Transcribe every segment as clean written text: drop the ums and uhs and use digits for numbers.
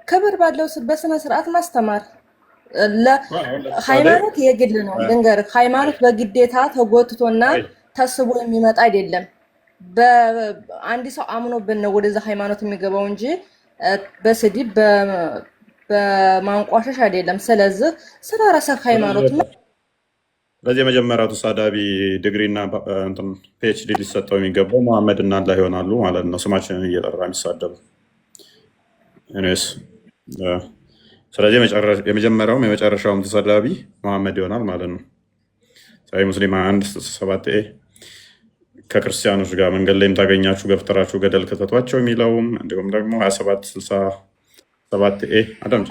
ክብር ባለው በስነ ስርዓት ማስተማር ለምሳሌ ሃይማኖት የግል ነው። ልንገርህ፣ ሃይማኖት በግዴታ ተጎትቶና ተስቦ የሚመጣ አይደለም። በአንድ ሰው አምኖብን ነው ወደዛ ሃይማኖት የሚገባው እንጂ በስድብ በማንቋሸሽ አይደለም። ስለዚህ ስለ ራስህ ሃይማኖት ስለዚህ የመጀመሪያው ተሳዳቢ ዲግሪና ፒኤችዲ ሊሰጠው የሚገባው መሐመድ እና አላህ ይሆናሉ ማለት ነው፣ ስማችንን እየጠራ የሚሳደቡ እኔስ። ስለዚህ የመጀመሪያውም የመጨረሻውም ተሳዳቢ መሐመድ ይሆናል ማለት ነው። ሳሂህ ሙስሊም 167 ከክርስቲያኖች ጋር መንገድ ላይም ታገኛችሁ ገፍትራችሁ ገደል ከተቷቸው የሚለውም እንዲሁም ደግሞ 2767 አዳምጪ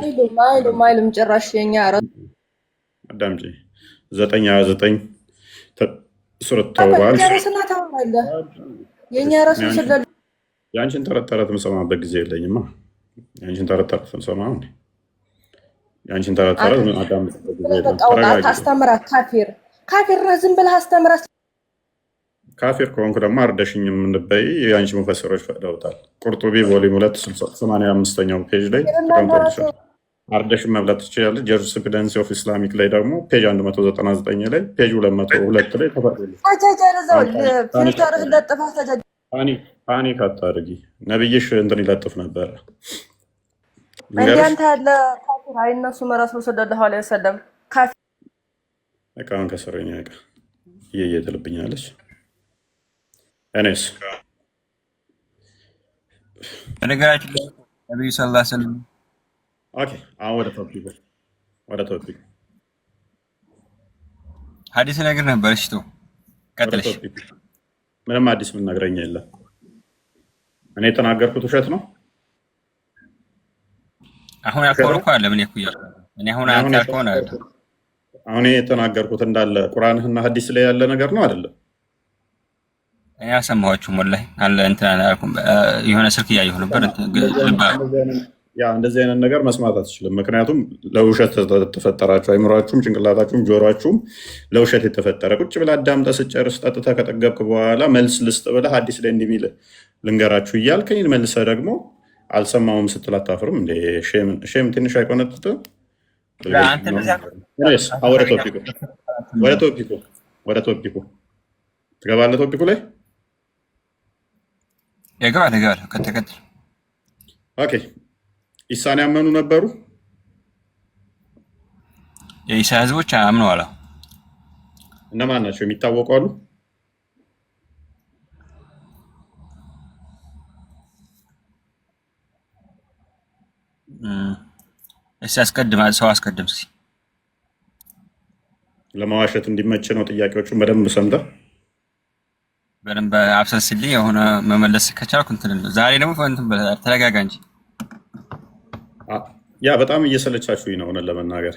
ማይሉም ጭራሽ የኛ አዳምጪ 929 ሱረት ተውባ የኛ ራሱ ስለለ የአንቺን ተረት ተረት የምሰማበት ጊዜ የለኝማ። የአንቺን ተረት ተረት የምሰማ እንዴ? የአንቺን ተረት ተረት አዳምጥበት ጊዜ የለም። አስተምራት ካፊር ነህ፣ ዝም ብለህ አስተምራት። ካፊር ከሆንኩ ደግሞ አርደሽኝ የምንበይ የአንቺ ሙፈሰሮች ፈቅደውታል። ቁርጡቢ ቮሊም 2 85ኛው ፔጅ ላይ ተቀምጦልሻል። አርደሽን መብላት ትችላለች። ጀሪስፕሩደንስ ኦፍ ኢስላሚክ ላይ ደግሞ ፔጅ 199 ላይ ፔጅ 202 ላይ ተፈቅዶልሻል። ፓኒክ አታድርጊ። ነብይሽ እንትን ይለጥፍ ነበረ። እንዲያንተ ያለ ካፊር አይነሱም። ረሱል ሰለላሁ ዐለይሂ ወሰለም ካፊር እቃውን ከሰረኛ እቃ እየየትልብኛለች። እኔስ በነገራችን ላይ ነብዩ ሰለላሁ ዐለይሂ ወሰለም ኦኬ፣ አሁን ወደ ቶፒክ ሐዲስ ነገር ነበር። እሺ ተው ቀጥልሽ። ምንም አዲስ ምን ነገረኛ የለም። እኔ የተናገርኩት ውሸት ነው። አሁን ያልከው እኮ አለ። ምን ያኩያ እኔ አሁን አንተ ያልከው ነው አይደል? አሁን የተናገርኩት እንዳለ ቁርአንና ሐዲስ ላይ ያለ ነገር ነው አይደለም? እኔ አልሰማኋችሁም ወላሂ። አለ እንትን አላልኩም። የሆነ ስልክ እያየሁ ነበር። እንደዚህ አይነት ነገር መስማት አትችልም። ምክንያቱም ለውሸት ተፈጠራችሁ። አይምሯችሁም፣ ጭንቅላታችሁም፣ ጆሮአችሁም ለውሸት የተፈጠረ ቁጭ ብለህ አዳምጠህ ስጨርስ ጠጥተህ ከጠገብክ በኋላ መልስ ልስጥ ብለህ ሐዲስ ላይ እንዲህ የሚል ልንገራችሁ እያልከኝ መልሰህ ደግሞ አልሰማሁም ስትል አታፍርም እንዴ? ሼም ትንሽ አይቆነጥጥም? ወደ ቶፒኩ ትገባለህ። ቶፒኩ ላይ ይገባል። ከተከተል ኦኬ። ኢሳን ያመኑ ነበሩ። የኢሳ ህዝቦች አምነዋል። እነማን ናቸው? የሚታወቁ አሉ? እሺ አስቀድም፣ ሰው አስቀድም። እስኪ ለማዋሸት እንዲመች ነው። ጥያቄዎቹን በደንብ ሰምተህ በደንብ አብሰልስልኝ። የሆነ መመለስ ከቻልኩ እንትን ዛሬ ደግሞ ተረጋጋ እንጂ ያ በጣም እየሰለቻችሁኝ ነው ሆነን ለመናገር።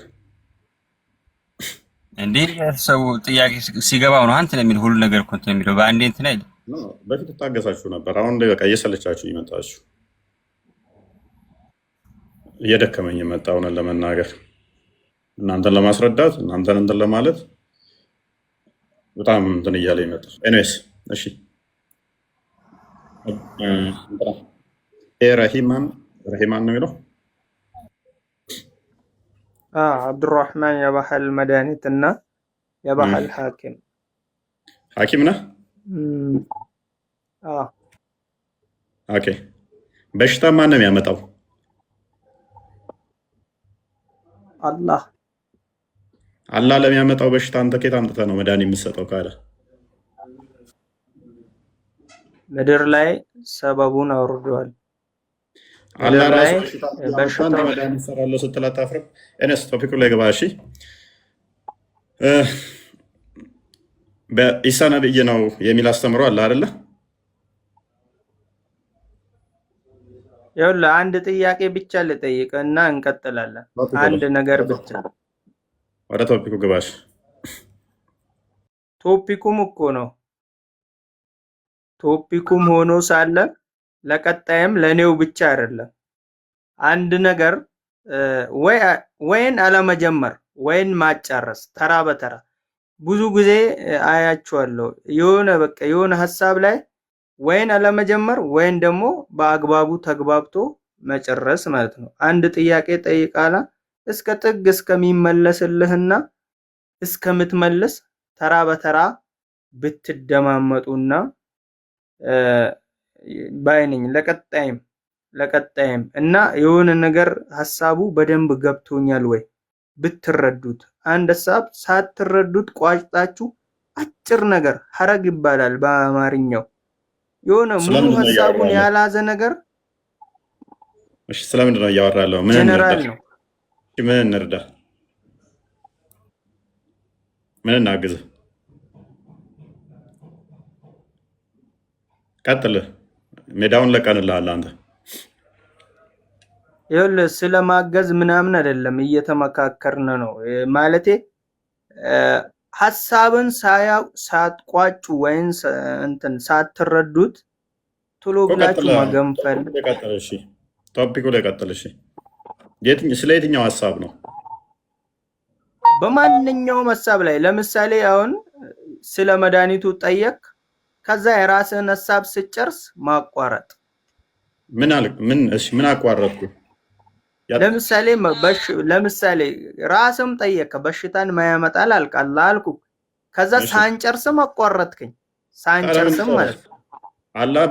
እንዴ ሰው ጥያቄ ሲገባው ነው አንተ የሚል ሁሉ ነገር እኮ እንትን የሚለው በአንዴ እንትን አይደል? በፊት ታገሳችሁ ነበር። አሁን በቃ እየሰለቻችሁ ይመጣችሁ። እየደከመኝ መጣ ሆነን ለመናገር፣ እናንተን ለማስረዳት፣ እናንተን እንትን ለማለት በጣም እንትን እያለ ይመጣል። ኤኒዌይስ እሺ፣ ረሂማን ነው የሚለው አብዱራህማን የባህል መድኃኒት እና የባህል ሐኪም ነህ? ኦኬ። በሽታ ማን ነው የሚያመጣው? አላህ ለሚያመጣው በሽታ አንተ ከየት አምጥተህ ነው መድኃኒት የምትሰጠው ካለ? ምድር ላይ ሰበቡን አውርዷል። አላህ ራሱ በሽታ መድኃኒት ሰራለሁ ስትል አታፍርም? እነስ ቶፒኩ ላይ ገባ። እሺ፣ በኢሳ ነብይ ነው የሚል አስተምሮ አለ አይደለ? ይኸውልህ አንድ ጥያቄ ብቻ ልጠይቅ እና እንቀጥላለን። አንድ ነገር ብቻ ወደ ቶፒኩ ግባሽ። ቶፒኩም እኮ ነው። ቶፒኩም ሆኖ ሳለ ለቀጣይም ለኔው ብቻ አይደለም። አንድ ነገር ወይን አለመጀመር ወይን ማጫረስ ተራ በተራ ብዙ ጊዜ አያችኋለሁ። የሆነ ሀሳብ ላይ ወይን አለመጀመር ወይን ደግሞ በአግባቡ ተግባብቶ መጨረስ ማለት ነው። አንድ ጥያቄ ጠይቃላ እስከ ጥግ እስከሚመለስልህና እስከምትመልስ ተራ በተራ ብትደማመጡና ባይነኝ ለቀጣይም እና የሆነ ነገር ሐሳቡ በደንብ ገብቶኛል ወይ ብትረዱት። አንድ ሐሳብ ሳትረዱት ቋጭጣችሁ አጭር ነገር ሐረግ ይባላል በአማርኛው የሆነ ሙሉ ሐሳቡን ያላዘ ነገር እሺ ስለምንድን ነው እያወራለሁ? ምን ጀነራል ነው። ምን እንርዳ? ምን እናግዝ? ቀጥል። ሜዳውን ለቀንልሃል አንተ። ይኸውልህ ስለማገዝ ምናምን አይደለም እየተመካከርን ነው ማለቴ ሐሳብን ሳትቋጩ ወይን እንትን ሳትረዱት ቶሎ ብላችሁ መገንፈል። እሺ ቶፒኩ ላይ ቀጥል። እሺ ስለ የትኛው ሐሳብ ነው? በማንኛውም ሐሳብ ላይ ለምሳሌ አሁን ስለ መድኃኒቱ ጠየቅ፣ ከዛ የራስህን ሐሳብ ስጨርስ ማቋረጥ። ምን አቋረጥኩ? ለምሳሌ ራስም ጠየቅ፣ በሽታን ማያመጣል አልኩ። ከዛ ሳንጨርስም አቋረጥከኝ። ሳንጨርስም ማለት ነው አላህ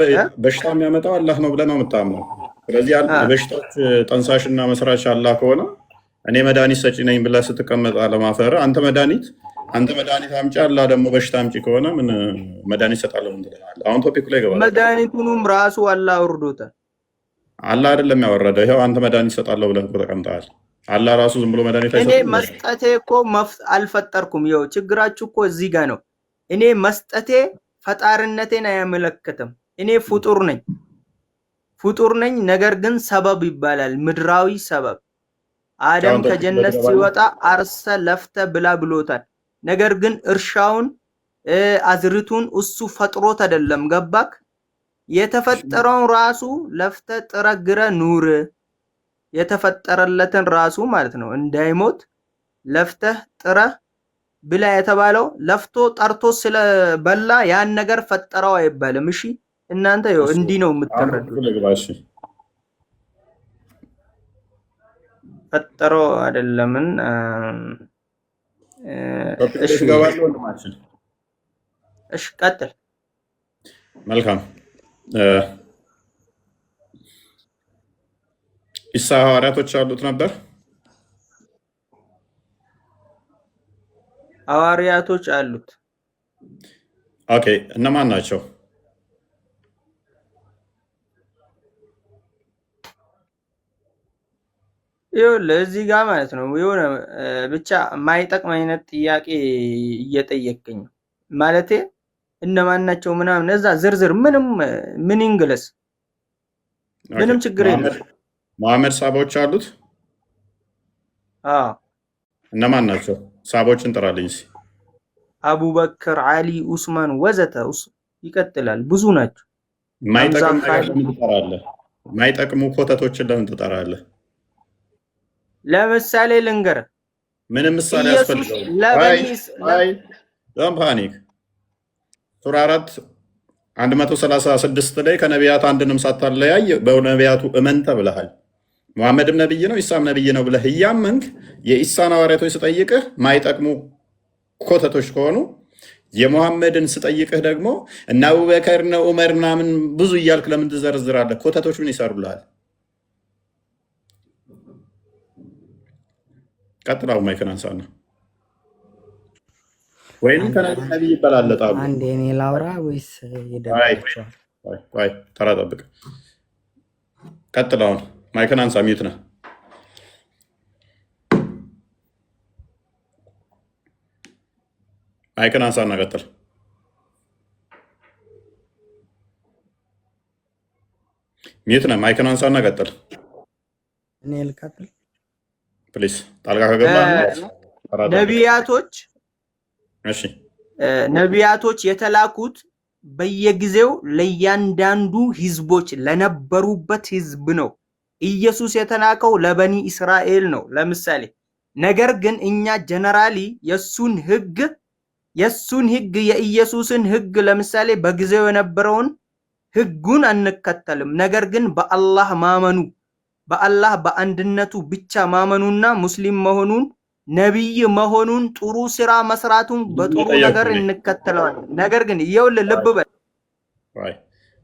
በሽታ የሚያመጣው አላህ ነው ብለህ ነው የምታምነው። ስለዚህ የበሽታዎች ጠንሳሽና መስራች አላህ ከሆነ እኔ መድኃኒት ሰጪ ነኝ ብለህ ስትቀመጥ አለማፈር አንተ መድኃኒት አምጪ፣ አላህ ደግሞ በሽታ አምጪ ከሆነ ምን መድኃኒት ሰጣለሁ ምን ትላለህ? አሁን ቶፒኩ ላይ ገባል። መድኃኒቱንም ራሱ አላህ አውርዶታል። አላህ አይደለም ያወረደው። ይኸው አንተ መድኃኒት ሰጣለሁ ብለህ ተቀምጠሃል። አላህ ራሱ ዝም ብሎ መድኃኒት አይሰጥም። እኔ መስጠቴ እኮ አልፈጠርኩም። ይኸው ችግራችሁ እኮ እዚህ ጋር ነው። እኔ መስጠቴ ፈጣሪነቴን አያመለክትም። እኔ ፍጡር ነኝ። ነገር ግን ሰበብ ይባላል፣ ምድራዊ ሰበብ። አደም ከጀነት ሲወጣ አርሰ ለፍተ ብላ ብሎታል። ነገር ግን እርሻውን አዝርቱን እሱ ፈጥሮት አይደለም። ገባክ? የተፈጠረውን ራሱ ለፍተ ጥረግረ ኑር፣ የተፈጠረለትን ራሱ ማለት ነው እንዳይሞት ለፍተህ ጥረህ ብላ የተባለው ለፍቶ ጠርቶ ስለበላ ያን ነገር ፈጠረው አይባልም። እሺ እናንተ ይኸው እንዲህ ነው የምትረዱት። ፈጠረው አይደለምን? እሺ ቀጥል። መልካም ኢሳ ሐዋርያቶች አሉት ነበር። ሐዋርያቶች አሉት። ኦኬ እነማን ናቸው? ይኸውልህ እዚህ ጋር ማለት ነው የሆነ ብቻ ማይጠቅም አይነት ጥያቄ እየጠየቀኝ ማለቴ እነማን ናቸው ምናምን እዛ ዝርዝር ምን እንግለስ ምንም ችግር የለም። መሐመድ ሳቦች አሉት? አዎ እነማን ናቸው? ሳቦችን ጥራልኝ እስኪ። አቡበክር፣ አሊ፣ ኡስማን ወዘተ ይቀጥላል። ብዙ ናቸው። ማይጠቅሙ ኮተቶችን ለምን ትጠራለህ? ለምሳሌ ልንገርህ። ምንም ምሳሌ ያስፈልጋል? ፓኒክ ሱራ 4 136 ላይ ከነቢያት አንድንም ሳታለያይ በነቢያቱ እመን ተብለሃል። ሙሐመድም ነብይ ነው ኢሳም ነብይ ነው ብለህ እያመንክ የኢሳን ሐዋርያቶች ስጠይቅህ ማይጠቅሙ ኮተቶች ከሆኑ የሙሐመድን ስጠይቅህ ደግሞ እና አቡበከር ነው ዑመር ምናምን ብዙ እያልክ ለምን ትዘርዝራለህ? ኮተቶች ምን ይሰሩልሃል? ቀጥላው ማይክን አንሳና ወይም ከነቢይ ይበላለጣሉ። አንዴ እኔ ላውራ ወይስ ይደብራችኋል? አይ ተራ ጠብቅ። ቀጥላውን ማይክን አንሳ። ሚዩት ነህ። ማይክን አንሳና ቀጥል። ሚዩት ነህ። ማይክን አንሳና ቀጥል። እኔ ልቀጥል ፕሊስ። ጣልቃ ከገባ ነቢያቶች የተላኩት በየጊዜው ለእያንዳንዱ ህዝቦች ለነበሩበት ህዝብ ነው። ኢየሱስ የተላከው ለበኒ እስራኤል ነው ለምሳሌ። ነገር ግን እኛ ጀነራሊ የሱን ህግ የኢየሱስን ህግ ለምሳሌ በጊዜው የነበረውን ህጉን አንከተልም። ነገር ግን በአላህ ማመኑ በአላህ በአንድነቱ ብቻ ማመኑና ሙስሊም መሆኑን ነብይ መሆኑን ጥሩ ስራ መስራቱን በጥሩ ነገር እንከተለዋለን። ነገር ግን ይኸውልህ ልብ በል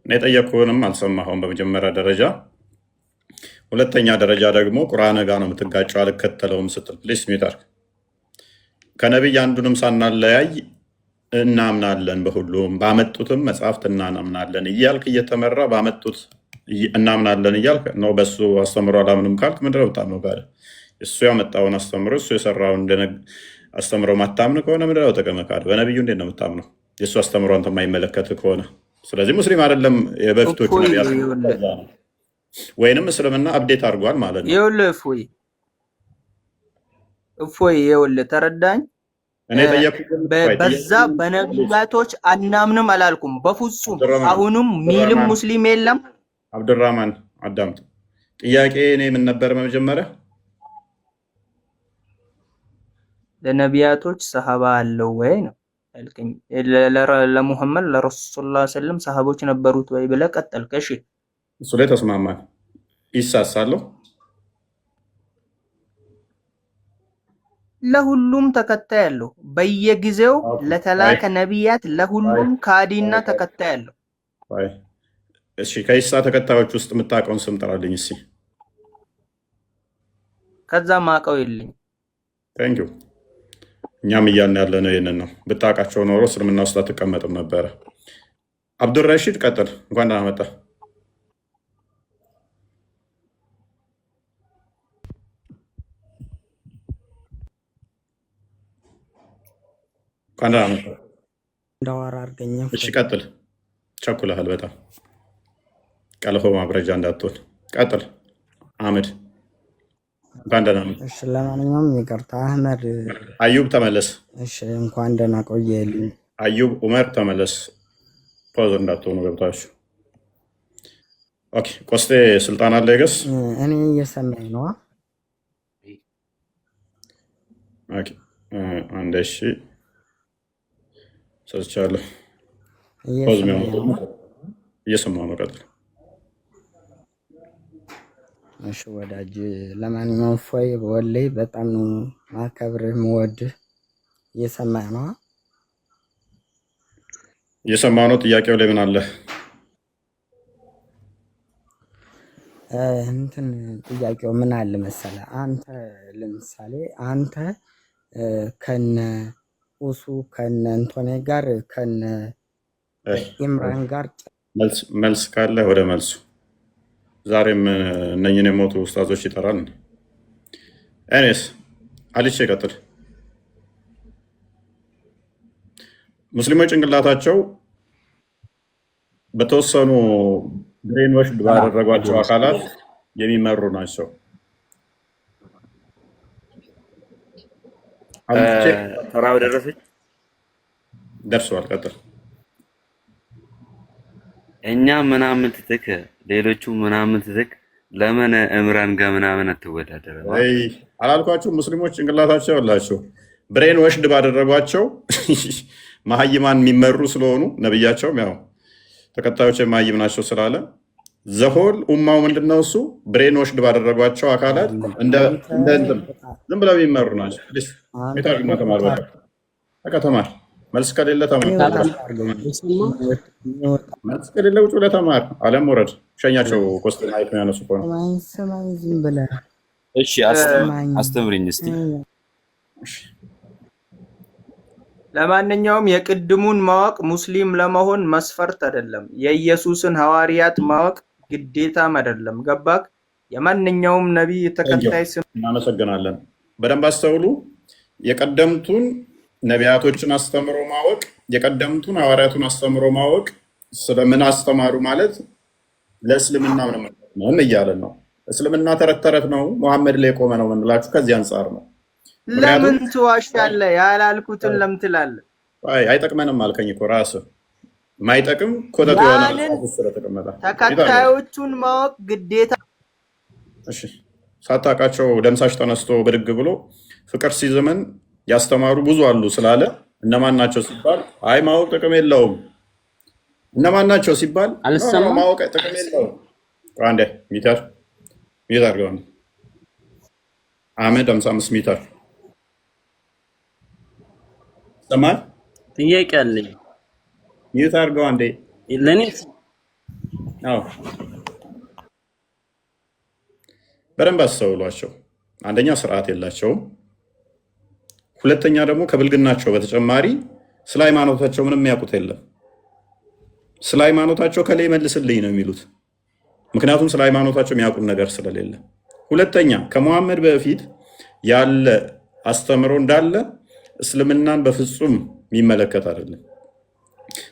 እኔ ጠየቅኩህንም አልሰማኸውም በመጀመሪያ ደረጃ። ሁለተኛ ደረጃ ደግሞ ቁርአን ጋር ነው የምትጋጨው አልከተለውም ስትል ፕሊስ ሚታር ከነቢይ አንዱንም ሳናለያይ እናምናለን በሁሉም ባመጡትም መጽሐፍት እናምናለን እያልክ እየተመራ ባመጡት እናምናለን እያልክ ነው። በሱ አስተምሮ አላምንም ካልክ ምንድን ነው የምታምነው? ጋር እሱ ያመጣውን አስተምሮ እሱ የሰራውን አስተምሮ ማታምን ከሆነ ምንድን ነው ጥቅም? ካድ በነቢዩ እንዴት ነው የምታምነው? የእሱ አስተምሮ አንተ የማይመለከት ከሆነ ስለዚህ ሙስሊም አይደለም። የበፊቶቹ ነቢያት ወይንም እስልምና አፕዴት አድርጓል ማለት ነው። ይኸውልህ እፎይ ይኸውልህ ተረዳኝ። እኔ በዛ በነቢያቶች አናምንም አላልኩም በፍጹም። አሁንም ሚልም ሙስሊም የለም። አብዱራህማን አዳምጥ። ጥያቄ እኔ ምን ነበር መጀመሪያ? ለነቢያቶች ሰሃባ አለው ወይ ነው ያልከኝ። ለሙሐመድ ለረሱል ሰለም ሰሃቦች ነበሩት ወይ ብለህ ቀጠልክ። እሺ እሱ ላይ ተስማማን። ይሳሳለሁ ለሁሉም ተከታይ ያለው በየጊዜው ለተላከ ነቢያት ለሁሉም ካዲና ተከታይ ያለው። እሺ ከኢሳ ተከታዮች ውስጥ የምታውቀውን ስም ጥራልኝ እስኪ። ከዛ ማውቀው የለኝ። ታንክ ዩ። እኛም እያልን ያለ ነው ይህንን ነው። ብታውቃቸው ኖሮ እስልምና ውስጥ አትቀመጥም ነበረ። አብዱልረሺድ ቀጥል። እንኳን ደህና መጣ። እንኳን ደህና መጣ። እንዳወራ አድርገኝ። እሺ ቀጥል። ቸኩለሃል በጣም ቀልፎ ማብረጃ እንዳትሆን ቀጥል። አህመድ እንኳን ደህና መጣ። እሺ ለማንኛውም ይቅርታ አህመድ። አዩብ ተመለስ። እሺ እንኳን ደህና ቆየልኝ። አዩብ ኡመር ተመለስ። ፖዝ እንዳትሆኑ ገብታችሁ። ኦኬ ቆስጤ ስልጣን አለ ይገስ እኔ እየሰማኝ ነው። ኦኬ አንዴ እሺ ሰጥቻለሁ። ፖዝ እየሰማሁ ነው። ቀጥል። እሺ ወዳጅ፣ ለማንኛውም ፎይ ወላሂ በጣም ነው ማከብርህ የምወድህ። እየሰማህ ነው? እየሰማሁ ነው። ጥያቄው ላይ ምን አለ? እንትን ጥያቄው ምን አለ መሰለህ? አንተ ለምሳሌ አንተ ከነ ኡሱ ከነ እንቶኔ ጋር ከነ ኢምራን ጋር መልስ ካለ ወደ መልሱ። ዛሬም እነኝን የሞቱ ኡስታዞች ይጠራል። እኔስ አልቼ ቀጥል። ሙስሊሞች ጭንቅላታቸው በተወሰኑ ብሬን ወሽ ባደረጓቸው አካላት የሚመሩ ናቸው። ተራው ደረሰች ደርሰዋል። ቀጥል። እኛ ምናምን ትትክ ሌሎቹ ምናምን ትትክ ለምን እምራን ጋር ምናምን አትወዳደረ? አላልኳችሁ? ሙስሊሞች ጭንቅላታቸው ያላቸው ብሬን ወሽድ ባደረጓቸው መሀይማን የሚመሩ ስለሆኑ ነብያቸውም ያው ተከታዮች መሀይም ናቸው ስላለ ዘሆል ኡማው ምንድነው እሱ ብሬን ወሽድ ባደረጓቸው አካላት ዝም ብለው የሚመሩ ናቸው። ተማር። መልስ ከሌለ ተማር። መልስ ከሌለ ውጭ ብለህ ተማር። አለም ወረድ ሸኛቸው። ኮስት ማይክ ነው ያነሱ ከሆነ እሺ አስተምሪኝ እስቲ። ለማንኛውም የቅድሙን ማወቅ ሙስሊም ለመሆን መስፈርት አይደለም። የኢየሱስን ሐዋርያት ማወቅ ግዴታም አይደለም። ገባክ? የማንኛውም ነቢይ ተከታይ ስም። እናመሰግናለን። በደንብ አስተውሉ። የቀደምቱን ነቢያቶችን አስተምሮ ማወቅ፣ የቀደምቱን ሐዋርያቱን አስተምሮ ማወቅ ስለምን አስተማሩ ማለት ለእስልምና ምን እያለን ነው? እስልምና ተረት ተረት ነው፣ መሐመድ ላይ የቆመ ነው የምንላችሁ ከዚህ አንጻር ነው። ለምን ትዋሻለህ? ያላልኩትን ለምን ትላለህ? አይጠቅመንም አልከኝ እኮ ራስህ። ማይጠቅም ኮተት የሆነ ስለተቀመጠ ተከታዮቹን ማወቅ ግዴታ። እሺ ሳታውቃቸው ደምሳሽ ተነስቶ ብድግ ብሎ ፍቅር ሲዘመን ያስተማሩ ብዙ አሉ ስላለ እነማን ናቸው ሲባል አይ ማወቅ ጥቅም የለውም። እነማን ናቸው ሲባል ማወቅ ጥቅም የለውም። አንዴ ሚታር ሚዩት አድርገው። አህመድ 55 ሜትር ሰማል። ጥያቄ አለኝ። ሚዩት አድርገው አንዴ ለኔ። አዎ በደንብ አስተውሏቸው። አንደኛ ስርዓት የላቸውም። ሁለተኛ ደግሞ ከብልግናቸው በተጨማሪ ስለ ሃይማኖታቸው ምንም የሚያውቁት የለም። ስለ ሃይማኖታቸው ከላይ መልስልኝ ነው የሚሉት። ምክንያቱም ስለ ሃይማኖታቸው የሚያውቁት ነገር ስለሌለ። ሁለተኛ ከሙሐመድ በፊት ያለ አስተምሮ እንዳለ እስልምናን በፍጹም የሚመለከት አይደለም።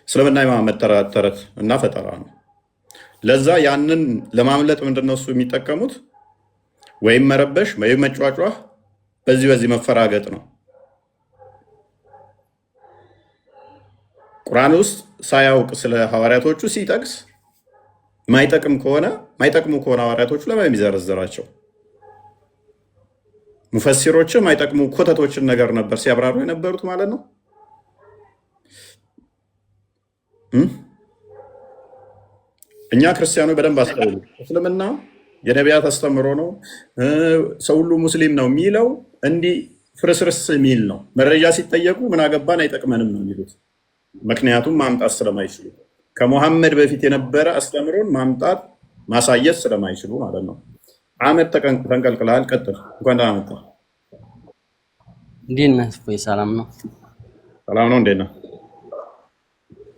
እስልምና የመሐመድ ተረት እና ፈጠራ ነው። ለዛ ያንን ለማምለጥ ምንድነው እሱ የሚጠቀሙት? ወይም መረበሽ ወይም መጫጫህ፣ በዚህ መፈራገጥ ነው። ቁርአን ውስጥ ሳያውቅ ስለ ሐዋርያቶቹ ሲጠቅስ ማይጠቅሙ ከሆነ ሐዋርያቶቹ ለምን የሚዘረዝራቸው? ሙፈሲሮች ማይጠቅሙ ኮተቶችን ነገር ነበር ሲያብራሩ የነበሩት ማለት ነው። እኛ ክርስቲያኖች በደንብ አስተውሉ። እስልምና የነቢያት አስተምሮ ነው፣ ሰው ሁሉ ሙስሊም ነው የሚለው እንዲህ ፍርስርስ የሚል ነው። መረጃ ሲጠየቁ ምን አገባን አይጠቅመንም ነው የሚሉት። ምክንያቱም ማምጣት ስለማይችሉ ከሙሐመድ በፊት የነበረ አስተምሮን ማምጣት ማሳየት ስለማይችሉ ማለት ነው። አህመድ ተንቀልቅለሃል። ቀጥል። እንኳን ደህና መጣህ። እንዴት ነህ? እፎይ ሰላም ነው? ሰላም ነው። እንዴት ነህ?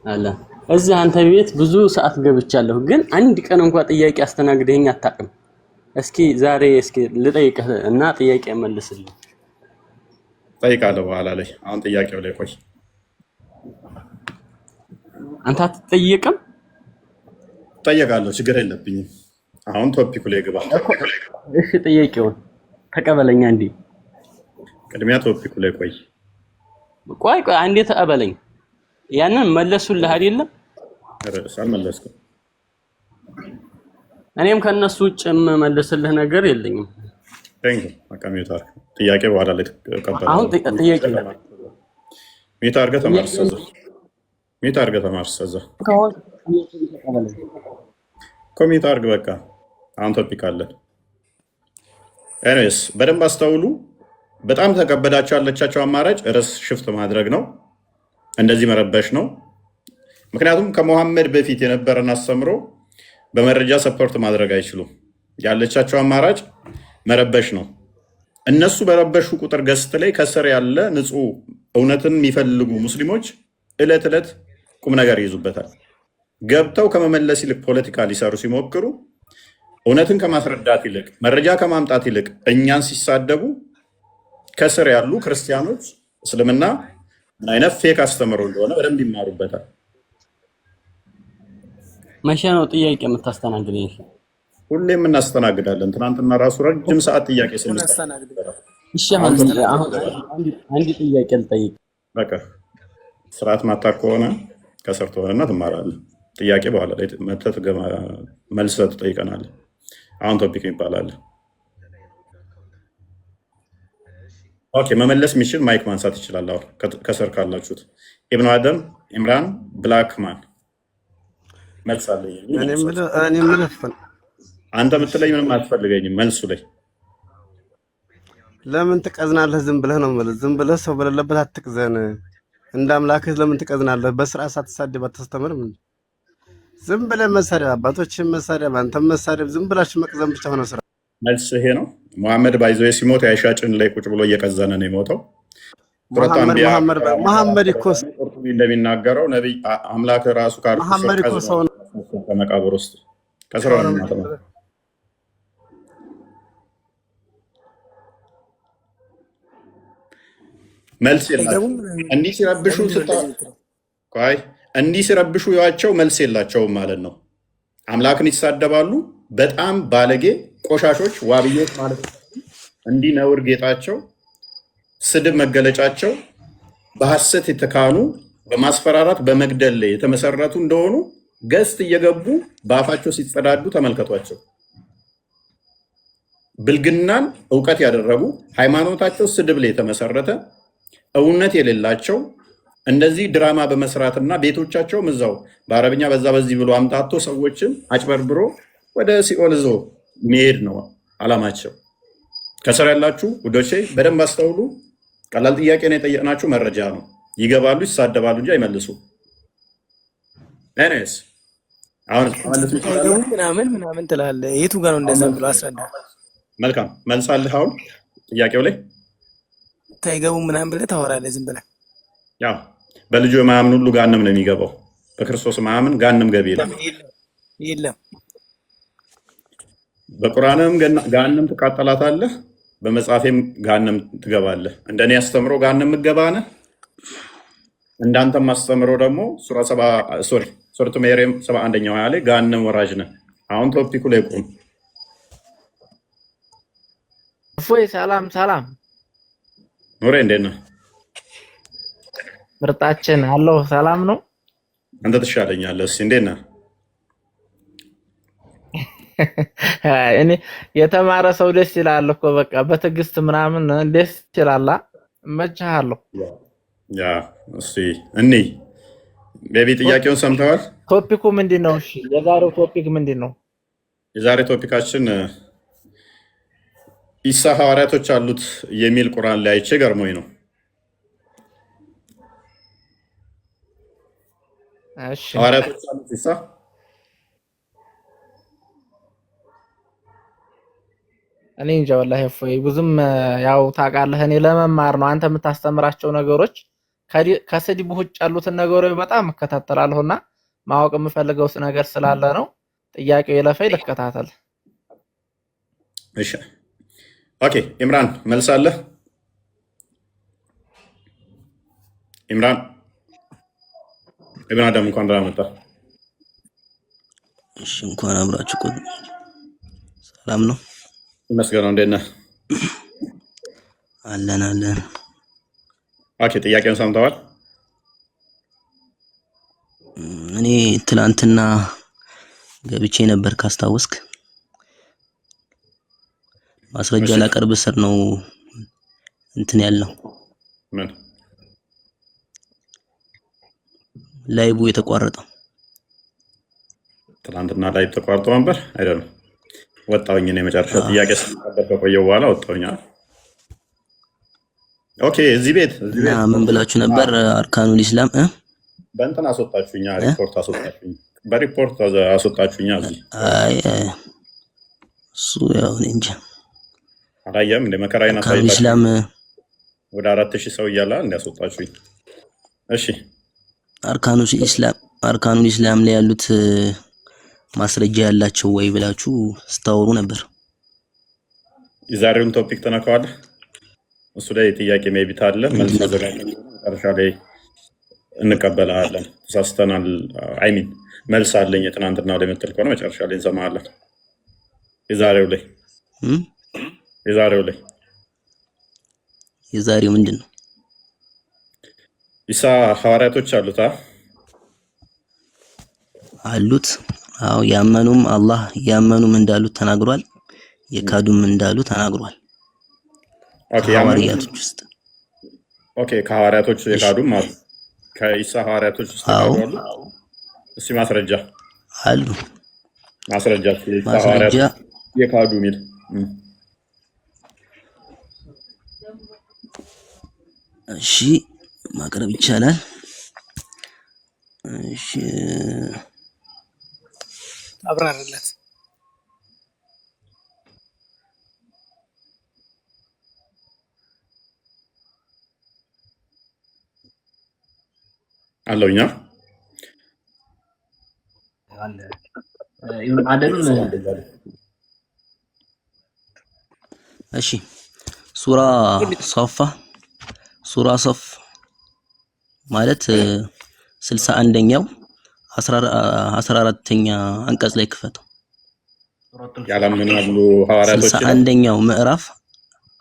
አለ እዚህ አንተ ቤት ብዙ ሰዓት ገብቻለሁ፣ ግን አንድ ቀን እንኳን ጥያቄ አስተናግደኸኝ አታውቅም። እስኪ ዛሬ ልጠይቅህ እና ጥያቄ መልስልኝ። ጠይቃለሁ በኋላ ላይ። አሁን ጥያቄው ላይ ቆይ። አንተ አትጠይቅም? ጠየቃለሁ፣ ችግር የለብኝም። አሁን ቶፒኩ ላይ ግባ። እሺ ጥያቄውን ተቀበለኛ። እንዴ ቅድሚያ ቶፒኩ ላይ ቆይ። ቆይ አንዴ ተቀበለኝ። ያንን መለሱልህ አይደለም? አልመለስኩም። እኔም ከነሱ ውጭ የምመልስልህ ነገር የለኝም። ጥያቄ በኋላ ላይ ተቀበላለሁ። አሁን ጥያቄ ሚዩት አድርገህ ተማርሰህ እዛ ኮሚት አድርግ። በቃ አሁን ቶፒክ አለን። ኤኒዌይስ በደንብ አስተውሉ። በጣም ተከበዳቸው ያለቻቸው አማራጭ ርዕስ ሽፍት ማድረግ ነው፣ እንደዚህ መረበሽ ነው። ምክንያቱም ከሙሐመድ በፊት የነበረን አስተምሮ በመረጃ ሰፖርት ማድረግ አይችሉም። ያለቻቸው አማራጭ መረበሽ ነው። እነሱ በረበሹ ቁጥር ገስት ላይ ከስር ያለ ንጹህ እውነትን የሚፈልጉ ሙስሊሞች እለት ዕለት ቁም ነገር ይይዙበታል። ገብተው ከመመለስ ይልቅ ፖለቲካ ሊሰሩ ሲሞክሩ እውነትን ከማስረዳት ይልቅ መረጃ ከማምጣት ይልቅ እኛን ሲሳደቡ ከስር ያሉ ክርስቲያኖች እስልምና ምን አይነት ፌክ አስተምሮ እንደሆነ በደንብ ይማሩበታል። መቼ ነው ጥያቄ የምታስተናግደኝ? ሁሌም እናስተናግዳለን። ትናንትና ራሱ ረጅም ሰዓት ጥያቄ ስናስተናግድ። እሺ አሁን አንድ ጥያቄ ልጠይቅ። በቃ ስርዓት ማታ ከሆነ ከስር ትሆንና ትማራለህ። ጥያቄ በኋላ ላይ መተህ መልሰህ ትጠይቀናለህ። አሁን ቶፒክ ይባላል። ኦኬ መመለስ የሚችል ማይክ ማንሳት ይችላል። አሁን ከስር ካላችሁት ኢብኑ አደም፣ ኢምራን፣ ብላክማን መልስ አለ። አንተ የምትለኝ ምንም አትፈልገኝም። መልሱ ላይ ለምን ትቀዝናለህ? ዝም ብለህ ነው ማለት። ዝም ብለህ ሰው በሌለበት አትቅዘን። እንደ አምላክህ ለምን ትቀዝናለህ? በስርዓት ሳትሳደብ አታስተምርም? ዝም ብለህ መሳደብ፣ አባቶችን መሳደብ፣ አንተም መሳደብ፣ ዝም ብላችሁ መቅዘን ብቻ ሆነ ስራ። መልስ ይሄ ነው። ሙሐመድ ባይዞ ሲሞት የአይሻ ጭን ላይ ቁጭ ብሎ እየቀዘነ ነው የሞተው። መሐመድ እኮ እንደሚናገረው ነቢይ አምላክ ራሱ ከመቃብር ውስጥ ከስራው ነው። መልስ የላቸውም። እንዲህ ሲረብሹ ያቸው መልስ የላቸውም ማለት ነው። አምላክን ይሳደባሉ። በጣም ባለጌ ቆሻሾች፣ ዋብዮች ማለት ነው። እንዲህ ነውር ጌጣቸው፣ ስድብ መገለጫቸው፣ በሐሰት የተካኑ በማስፈራራት በመግደል ላይ የተመሰረቱ እንደሆኑ ገስት እየገቡ በአፋቸው ሲጸዳዱ ተመልከቷቸው። ብልግናን እውቀት ያደረጉ ሃይማኖታቸው ስድብ ላይ የተመሰረተ እውነት የሌላቸው እንደዚህ ድራማ በመስራትና ቤቶቻቸውም እዛው በአረብኛ በዛ በዚህ ብሎ አምጣቶ ሰዎችን አጭበርብሮ ወደ ሲኦል ዞ መሄድ ነው አላማቸው። ከስር ያላችሁ ውዶቼ በደንብ አስተውሉ። ቀላል ጥያቄ ነው የጠየቅናችሁ፣ መረጃ ነው። ይገባሉ፣ ይሳደባሉ እንጂ አይመልሱ። እኔስ አሁን ምናምን ትላለህ። የቱ ጋር ነው እንደዛ ብሎ አስረዳ። መልካም መልሳለህ። አሁን ጥያቄው ላይ ታይገቡ ምናምን ብለህ ታወራለህ ዝም ብለህ። ያው በልጁ የማያምን ሁሉ ጋንም ነው የሚገባው። በክርስቶስ ማያምን ጋንም ገቢ የለም። በቁርአንም ጋንም ትቃጠላታለህ፣ በመጽሐፌም ጋንም ትገባለህ። እንደኔ አስተምሮ ጋንም ምገባነ እንዳንተም አስተምሮ ደግሞ ሱረቱ መርየም 71ኛው አያ ላይ ጋንም ወራጅ ነህ። አሁን ቶፒኩ ላይ ቁም። እፎይ ሰላም ኑሬ እንዴት ነህ? ምርጣችን አለው ሰላም ነው። አንተ ትሻለኛለህ። እስኪ እንዴት ነህ? እኔ የተማረ ሰው ደስ ይላል እኮ በቃ በትዕግስት ምናምን ደስ ይላል። እመችሃለሁ። ያ እስኪ ቤቢ ጥያቄውን ሰምተዋል? ቶፒኩ ምንድን ነው? እሺ የዛሬው ቶፒክ ምንድን ነው? የዛሬ ቶፒካችን ኢሳ ሐዋርያቶች አሉት የሚል ቁርአን ላይ አይቼ ገርሞኝ ነው። እሺ ሐዋርያቶች አሉት ኢሳ? እኔ እንጃ ወላሂ እፎይ ብዙም ያው ታውቃለህ፣ እኔ ለመማር ነው። አንተ የምታስተምራቸው ነገሮች ከስድብ ውጭ ያሉትን ነገሮች በጣም እከታተላለሁና ማወቅ የምፈልገው ነገር ስላለ ነው። ጥያቄው የለፈኝ ልከታተል። እሺ ኦኬ። ኢምራን መልሳለህ? ኢምራን ኢብን አደም እንኳን ደህና መጣ። እሺ እንኳን አብራችሁ ቆይ። ሰላም ነው ይመስገነው። እንዴት ነህ? አለን። ኦኬ ጥያቄውን ሰምተዋል? እኔ ትላንትና ገብቼ ነበር ካስታወስክ። ማስረጃ ላቀርብ ስር ነው እንትን ያለው ምን ላይቡ የተቋረጠው። ትላንትና ላይብ ተቋርጦ ነበር አይደለም? ወጣሁኝ። እኔ መጨረሻ ጥያቄ ስንቀበል ከቆየሁ በኋላ ወጣሁኝ። ኦኬ እዚህ ቤት ምን ብላችሁ ነበር? አርካኑል ኢስላም በእንትን አስወጣችሁኛ፣ ሪፖርት አስወጣችሁኝ፣ በሪፖርት አስወጣችሁኛ። እዚህ እሱ ያው እንጃ አላየም እንደ መከራዬን አርካኑል ኢስላም ወደ 4000 ሰው እያለ እንዲያስወጣችሁኝ። እሺ አርካኑል ኢስላም ላይ ያሉት ማስረጃ ያላቸው ወይ ብላችሁ ስታወሩ ነበር። የዛሬውን ቶፒክ ተነካዋለህ? እሱ ላይ ጥያቄ ሜቢ ታለ መልስ ተዘጋጅተን መጨረሻ ላይ እንቀበላለን። ተሳስተናል አይሚን መልስ አለኝ የትናንትናው ላይ የምትል ከሆነ መጨረሻ ላይ እንሰማለን። የዛሬው ምንድን ነው? ኢሳ ሐዋርያቶች አሉት አሉት። አዎ ያመኑም አላህ ያመኑም እንዳሉት ተናግሯል፣ የካዱም እንዳሉ ተናግሯል። ኦኬ ሐዋርያቶች ውስጥ ከሐዋርያቶች የካዱም አሉ። ከኢሳ ሐዋርያቶች ውስጥ ተናግሯል። እስኪ ማስረጃ አሉ። ማስረጃ የካዱ ሚል እሺ ማቅረብ ይቻላል። እሺ አብራራለት። አለውኛ እሺ ሱራ ሶፍ ማለት 61ኛው 14ኛ አንቀጽ ላይ ክፈተው። ያላመናሉ ሐዋርያቶች 61ኛው ምዕራፍ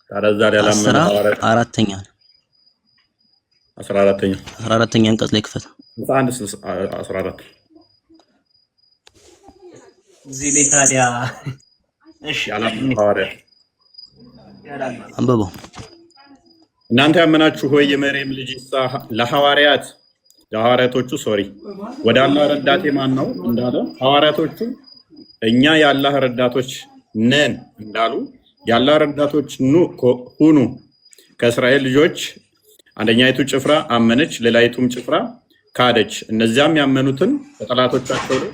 ታረዛር ያላመኑ ሐዋርያት 4ኛ 14ኛ አንቀጽ ላይ ክፈተው። 14 እዚህ ላይ ታዲያ እሺ ያላመኑ ሐዋርያት አንብበው። እናንተ ያመናችሁ ሆይ የመርየም ልጅ ኢሳ ለሐዋርያቶቹ ወደ አላህ ረዳቴ ማን ነው እንዳለ ሐዋርያቶቹ እኛ የአላህ ረዳቶች ነን እንዳሉ የአላህ ረዳቶች ሁኑ ከእስራኤል ልጆች አንደኛይቱ ጭፍራ አመነች፣ ሌላይቱም ጭፍራ ካደች። እነዚያም ያመኑትን በጠላቶቻቸው ላይ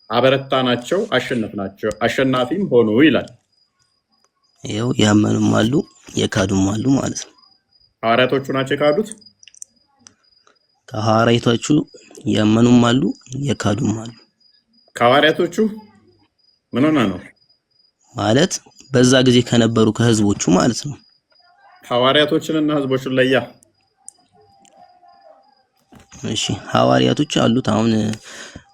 አበረታናቸው፣ አሸነፍናቸው፣ አሸናፊም ሆኑ ይላል። ይኸው ያመኑም አሉ የካዱም አሉ ማለት ነው። ሐዋርያቶቹ ናቸው የካዱት። ከሐዋርያቶቹ ያመኑም አሉ የካዱም አሉ። ከሐዋርያቶቹ ምን ሆነ ነው ማለት በዛ ጊዜ ከነበሩ ከህዝቦቹ ማለት ነው። ሐዋርያቶችንና ህዝቦችን ለያ። እሺ ሐዋርያቶች አሉት። አሁን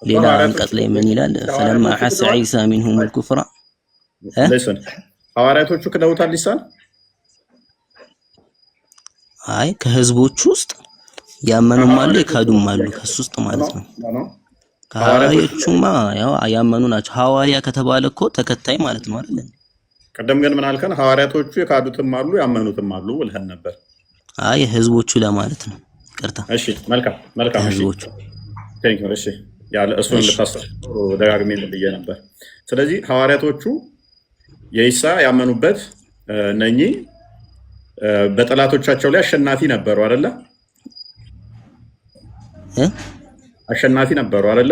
ሌላ አንቀጽ ላይ ምን ይላል? ፈለማ ሐሰ ዒሳ ሚንሁም الكفر ሐዋርያቶቹ ክደውታል ሊሳን አይ ከህዝቦቹ ውስጥ ያመኑም አሉ የካዱም አሉ ከሱ ውስጥ ማለት ነው። ከሐዋርያዎቹማ ያው ያመኑ ናቸው። ሐዋርያ ከተባለ እኮ ተከታይ ማለት ነው አይደል? ቀደም ግን ምን አልከን? ሐዋርያቶቹ የካዱትም አሉ ያመኑትም አሉ ብለህን ነበር። አይ ህዝቦቹ ለማለት ነው። ይቅርታ። እሺ መልካም መልካም። እሺ ቴንክ ዩ። እሺ ያለ እሱን ልታስተምሩ ደጋግሜ ልብዬ ነበር። ስለዚህ ሐዋርያቶቹ የኢሳ ያመኑበት እነኚህ በጠላቶቻቸው ላይ አሸናፊ ነበሩ አይደለ? አሸናፊ ነበሩ አይደለ?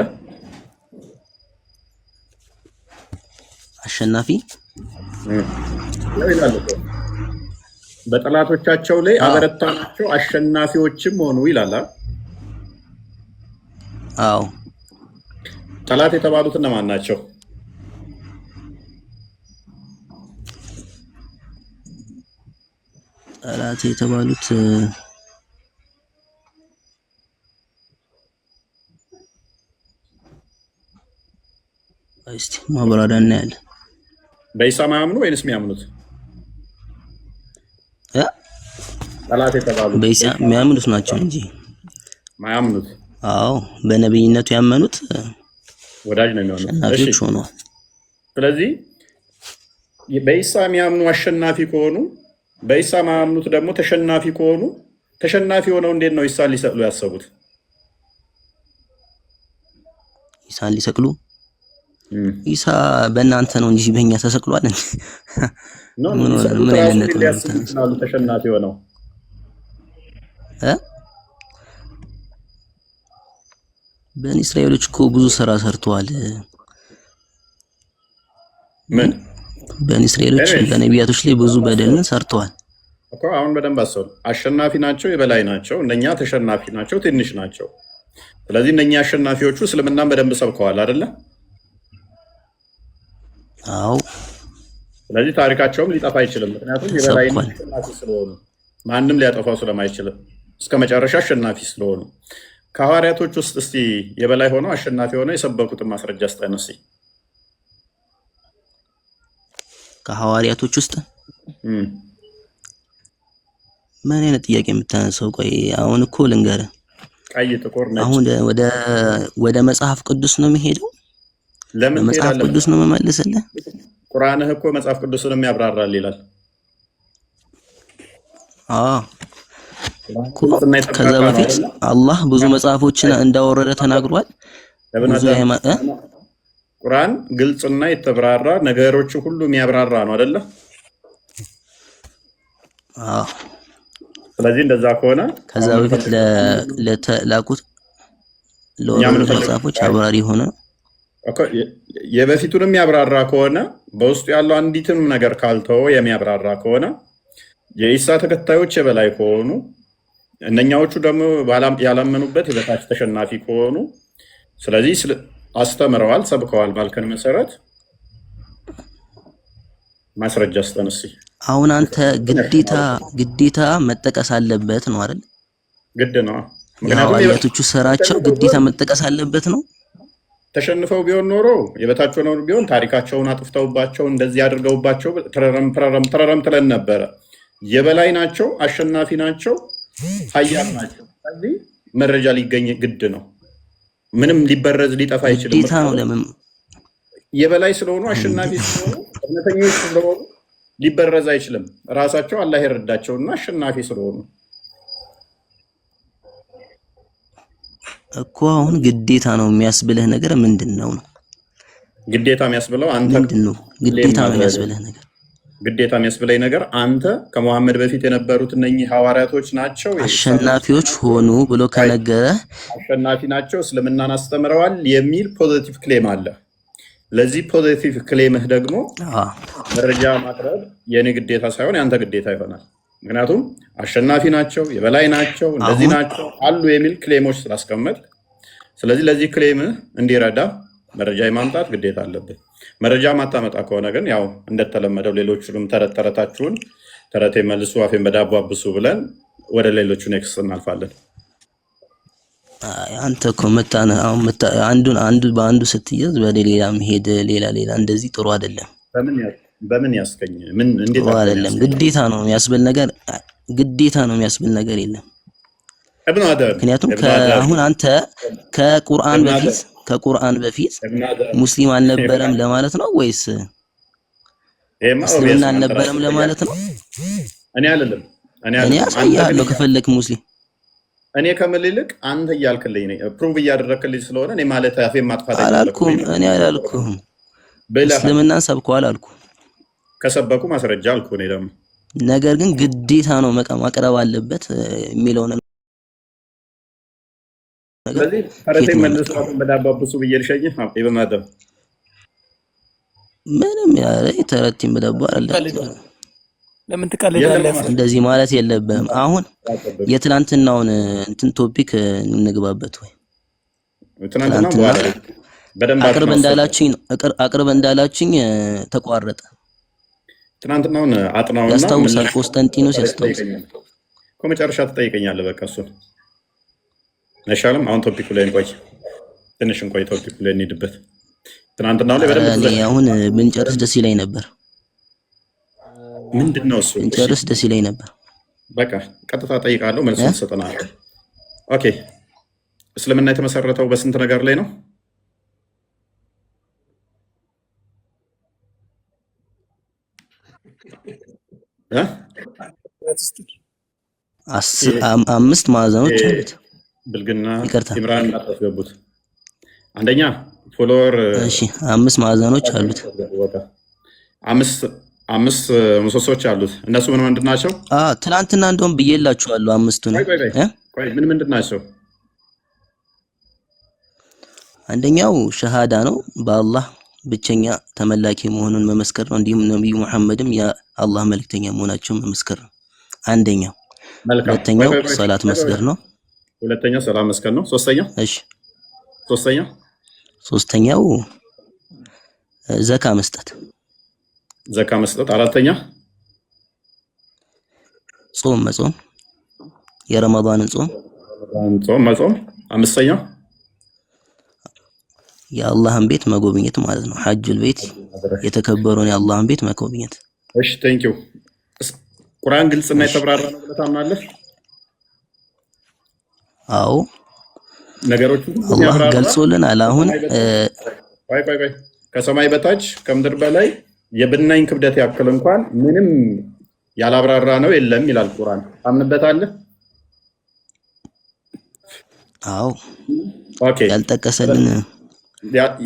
አሸናፊ ይላል። በጠላቶቻቸው ላይ አበረታናቸው አሸናፊዎችም ሆኑ ይላል። አዎ ጠላት የተባሉት እነማን ናቸው? ጠላት የተባሉት እስቲ ማብራሪያ እናያለን። በኢሳ ማያምኑ ወይንስ የሚያምኑት? ጠላት የተባሉት በኢሳ የሚያምኑት ናቸው እንጂ ማያምኑት። አዎ በነብይነቱ ያመኑት ወዳጅ ነው የሚሆኑት። አሸናፊዎች ሆነዋል። ስለዚህ በኢሳ የሚያምኑ አሸናፊ ከሆኑ በኢሳ ማያምኑት ደግሞ ተሸናፊ ከሆኑ ተሸናፊ ሆነው እንዴት ነው ኢሳን ሊሰቅሉ ያሰቡት? ኢሳን ሊሰቅሉ ኢሳ በእናንተ ነው እንጂ በእኛ ተሰቅሏል እንጂ ምን አይነት ነው ተሸናፊ ሆነው በኒ እስራኤሎች እኮ ብዙ ስራ ሰርተዋል። ምን በኒ እስራኤሎች በነቢያቶች ላይ ብዙ በደልን ሰርተዋል እኮ። አሁን በደንብ አሰሩ። አሸናፊ ናቸው፣ የበላይ ናቸው። እነኛ ተሸናፊ ናቸው፣ ትንሽ ናቸው። ስለዚህ እነኛ አሸናፊዎቹ እስልምናን በደንብ ሰብከዋል አይደለ? አዎ። ስለዚህ ታሪካቸውም ሊጠፋ አይችልም። ምክንያቱም የበላይ አሸናፊ ስለሆኑ ማንም ሊያጠፋው ስለማይችልም እስከ መጨረሻ አሸናፊ ስለሆኑ። ከሐዋርያቶች ውስጥ እስቲ የበላይ ሆነው አሸናፊ ሆነው የሰበኩትን ማስረጃ ስጠን እስቲ። ከሐዋርያቶች ውስጥ ምን አይነት ጥያቄ የምታነሳው? ቆይ አሁን እኮ ልንገርህ። ቀይ ጥቁር ነጭ። አሁን ወደ መጽሐፍ ቅዱስ ነው የሚሄደው? ለምን መጽሐፍ ቅዱስ ነው መመልስልህ? ቁርአንህ እኮ መጽሐፍ ቅዱስንም ያብራራል ይላል። ከዛ በፊት አላህ ብዙ መጽሐፎችን እንዳወረደ ተናግሯል። ብዙ ቁርአን ግልጽና የተብራራ ነገሮች ሁሉ የሚያብራራ ነው አይደለ? ስለዚህ እንደዛ ከሆነ ከዛ በፊት ለተላኩት ለወረዱ መጽሐፎች አብራሪ ሆነ የበፊቱንም ያብራራ ከሆነ በውስጡ ያለው አንዲትም ነገር ካልተወ የሚያብራራ ከሆነ የኢሳ ተከታዮች የበላይ ከሆኑ እነኛዎቹ ደግሞ ያላመኑበት የበታች ተሸናፊ ከሆኑ ስለዚህ አስተምረዋል፣ ሰብከዋል ባልከን መሰረት ማስረጃ ስጠን እስኪ። አሁን አንተ ግዴታ መጠቀስ አለበት ነው አይደል? ግድ ነው። የሐዋርያቶቹ ስራቸው ግዴታ መጠቀስ አለበት ነው። ተሸንፈው ቢሆን ኖሮ የበታች ሆነው ቢሆን ታሪካቸውን አጥፍተውባቸው እንደዚህ አድርገውባቸው ተረረም ትለን ነበረ። የበላይ ናቸው፣ አሸናፊ ናቸው፣ ሀያል ናቸው። ስለዚህ መረጃ ሊገኝ ግድ ነው። ምንም ሊበረዝ ሊጠፋ አይችልም። ግዴታ ነው። ለምን? የበላይ ስለሆኑ አሸናፊ ስለሆኑ እውነተኞች ስለሆኑ ሊበረዝ አይችልም። ራሳቸው አላህ ይረዳቸውና አሸናፊ ስለሆኑ እኮ። አሁን ግዴታ ነው የሚያስብልህ ነገር ምንድን ነው? ግዴታ የሚያስብለው አንተ ምንድነው ግዴታ ነው የሚያስብልህ ነገር? ግዴታ የሚያስብለኝ ነገር አንተ ከመሐመድ በፊት የነበሩት እነኚህ ሐዋርያቶች ናቸው አሸናፊዎች ሆኑ ብሎ ከነገረ አሸናፊ ናቸው፣ እስልምናን አስተምረዋል የሚል ፖዚቲቭ ክሌም አለ። ለዚህ ፖዚቲቭ ክሌምህ ደግሞ መረጃ ማቅረብ የኔ ግዴታ ሳይሆን ያንተ ግዴታ ይሆናል። ምክንያቱም አሸናፊ ናቸው፣ የበላይ ናቸው፣ እንደዚህ ናቸው አሉ የሚል ክሌሞች ስላስቀመጥ፣ ስለዚህ ለዚህ ክሌምህ እንዲረዳ መረጃ የማምጣት ግዴታ አለብህ። መረጃ ማታመጣ ከሆነ ግን ያው እንደተለመደው ሌሎቹንም ተረታችሁን ተረቴ መልሱ አፌን በዳቦ አብሱ ብለን ወደ ሌሎቹ ኔክስት እናልፋለን። አንተ እኮ አንዱ በአንዱ ስትያዝ በሌላ መሄድ ሌላ እንደዚህ ጥሩ አይደለም። በምን ያስገኝ ምን እንዴት ጥሩ አይደለም። ግዴታ ነው የሚያስብል ነገር የለም። ምክንያቱም አሁን አንተ ከቁርአን በፊት ሙስሊም አልነበረም ለማለት ነው ወይስ እስልምና አልነበረም ለማለት ነው? እኔ አይደለም እኔ አሳያለሁ ከፈለክ ሙስሊም እኔ ከምልልቅ አንተ እያልክልኝ ነው ፕሩቭ እያደረክልኝ ስለሆነ እኔ ማለት አፌን ማጥፋት አላልኩም። እኔ አላልኩም እስልምናን ሰብከዋል አልኩ። ከሰበኩ ማስረጃ አልኩ። እኔ ደግሞ ነገር ግን ግዴታ ነው ማቅረብ አለበት የሚለው ነገር ስለዚህ ተረቴ መልሱ አፌን በዳቦ አብሱ ብዬ ልሸኝህ በማደም ምንም ያለ ተረቴን በዳቦ አይደለም። ለምን ትቀልዳለህ? እንደዚህ ማለት የለብህም። አሁን የትላንትናውን እንትን ቶፒክ እንግባበት ወይ ትላንትና አቅርብ እንዳላችኝ ተቋረጠ። ትናንትናውን አጥናውና ያስታውሳል። ቆስጠንጢኖስ ያስታውሳል እኮ መጨረሻ ትጠይቀኛለህ። በቃ እሱ አይሻልም? አሁን ቶፒኩ ላይ እንቆይ፣ ትንሽ እንቆይ፣ ቶፒኩ ላይ እንሂድበት። ትናንትናው ላይ በደንብ አሁን ብንጨርስ ደስ ይለኝ ነበር። ምንድነው እሱ? ብንጨርስ ደስ ይለኝ ነበር። በቃ ቀጥታ ጠይቃለሁ፣ መልሱን ትሰጠናለህ። ኦኬ፣ እስልምና የተመሰረተው በስንት ነገር ላይ ነው? አምስት ማዕዘኖች አሉት። ብልግና ኢምራን እንዳታስገቡት። አንደኛ ፎሎወር። እሺ፣ አምስት ማዕዘኖች አሉት። አምስት ምሰሶች አሉት። እነሱ ምን ምንድን ናቸው? ትናንትና እንደውም ብዬላችኋለሁ አምስቱን። ምን ምንድን ናቸው? አንደኛው ሸሃዳ ነው፣ በአላህ ብቸኛ ተመላኪ መሆኑን መመስከር ነው። እንዲሁም ነብዩ መሐመድም የአላህ መልእክተኛ መሆናቸውን መመስከር ነው አንደኛው። ሁለተኛው ሰላት መስገድ ነው። ሁለተኛው ሰላት መስገድ ነው። ሶስተኛው ሶስተኛው ዘካ መስጠት። አራተኛ ጾም መጾም፣ የረመዳንን ጾም መጾም። አምስተኛው የአላህን ቤት መጎብኘት ማለት ነው። ሐጅል ቤት የተከበረውን የአላህን ቤት መጎብኘት። እሺ ቴንክ ዩ። ቁርአን ግልጽና የተብራራ ነው ብለህ ታምናለህ? አዎ ነገሮቹ አላህ ገልጾልናል። አሁን ቆይ ከሰማይ በታች ከምድር በላይ የብናኝ ክብደት ያክል እንኳን ምንም ያላብራራ ነው የለም ይላል ቁርአን። ታምንበታለህ? አዎ ኦኬ። ያልጠቀሰልን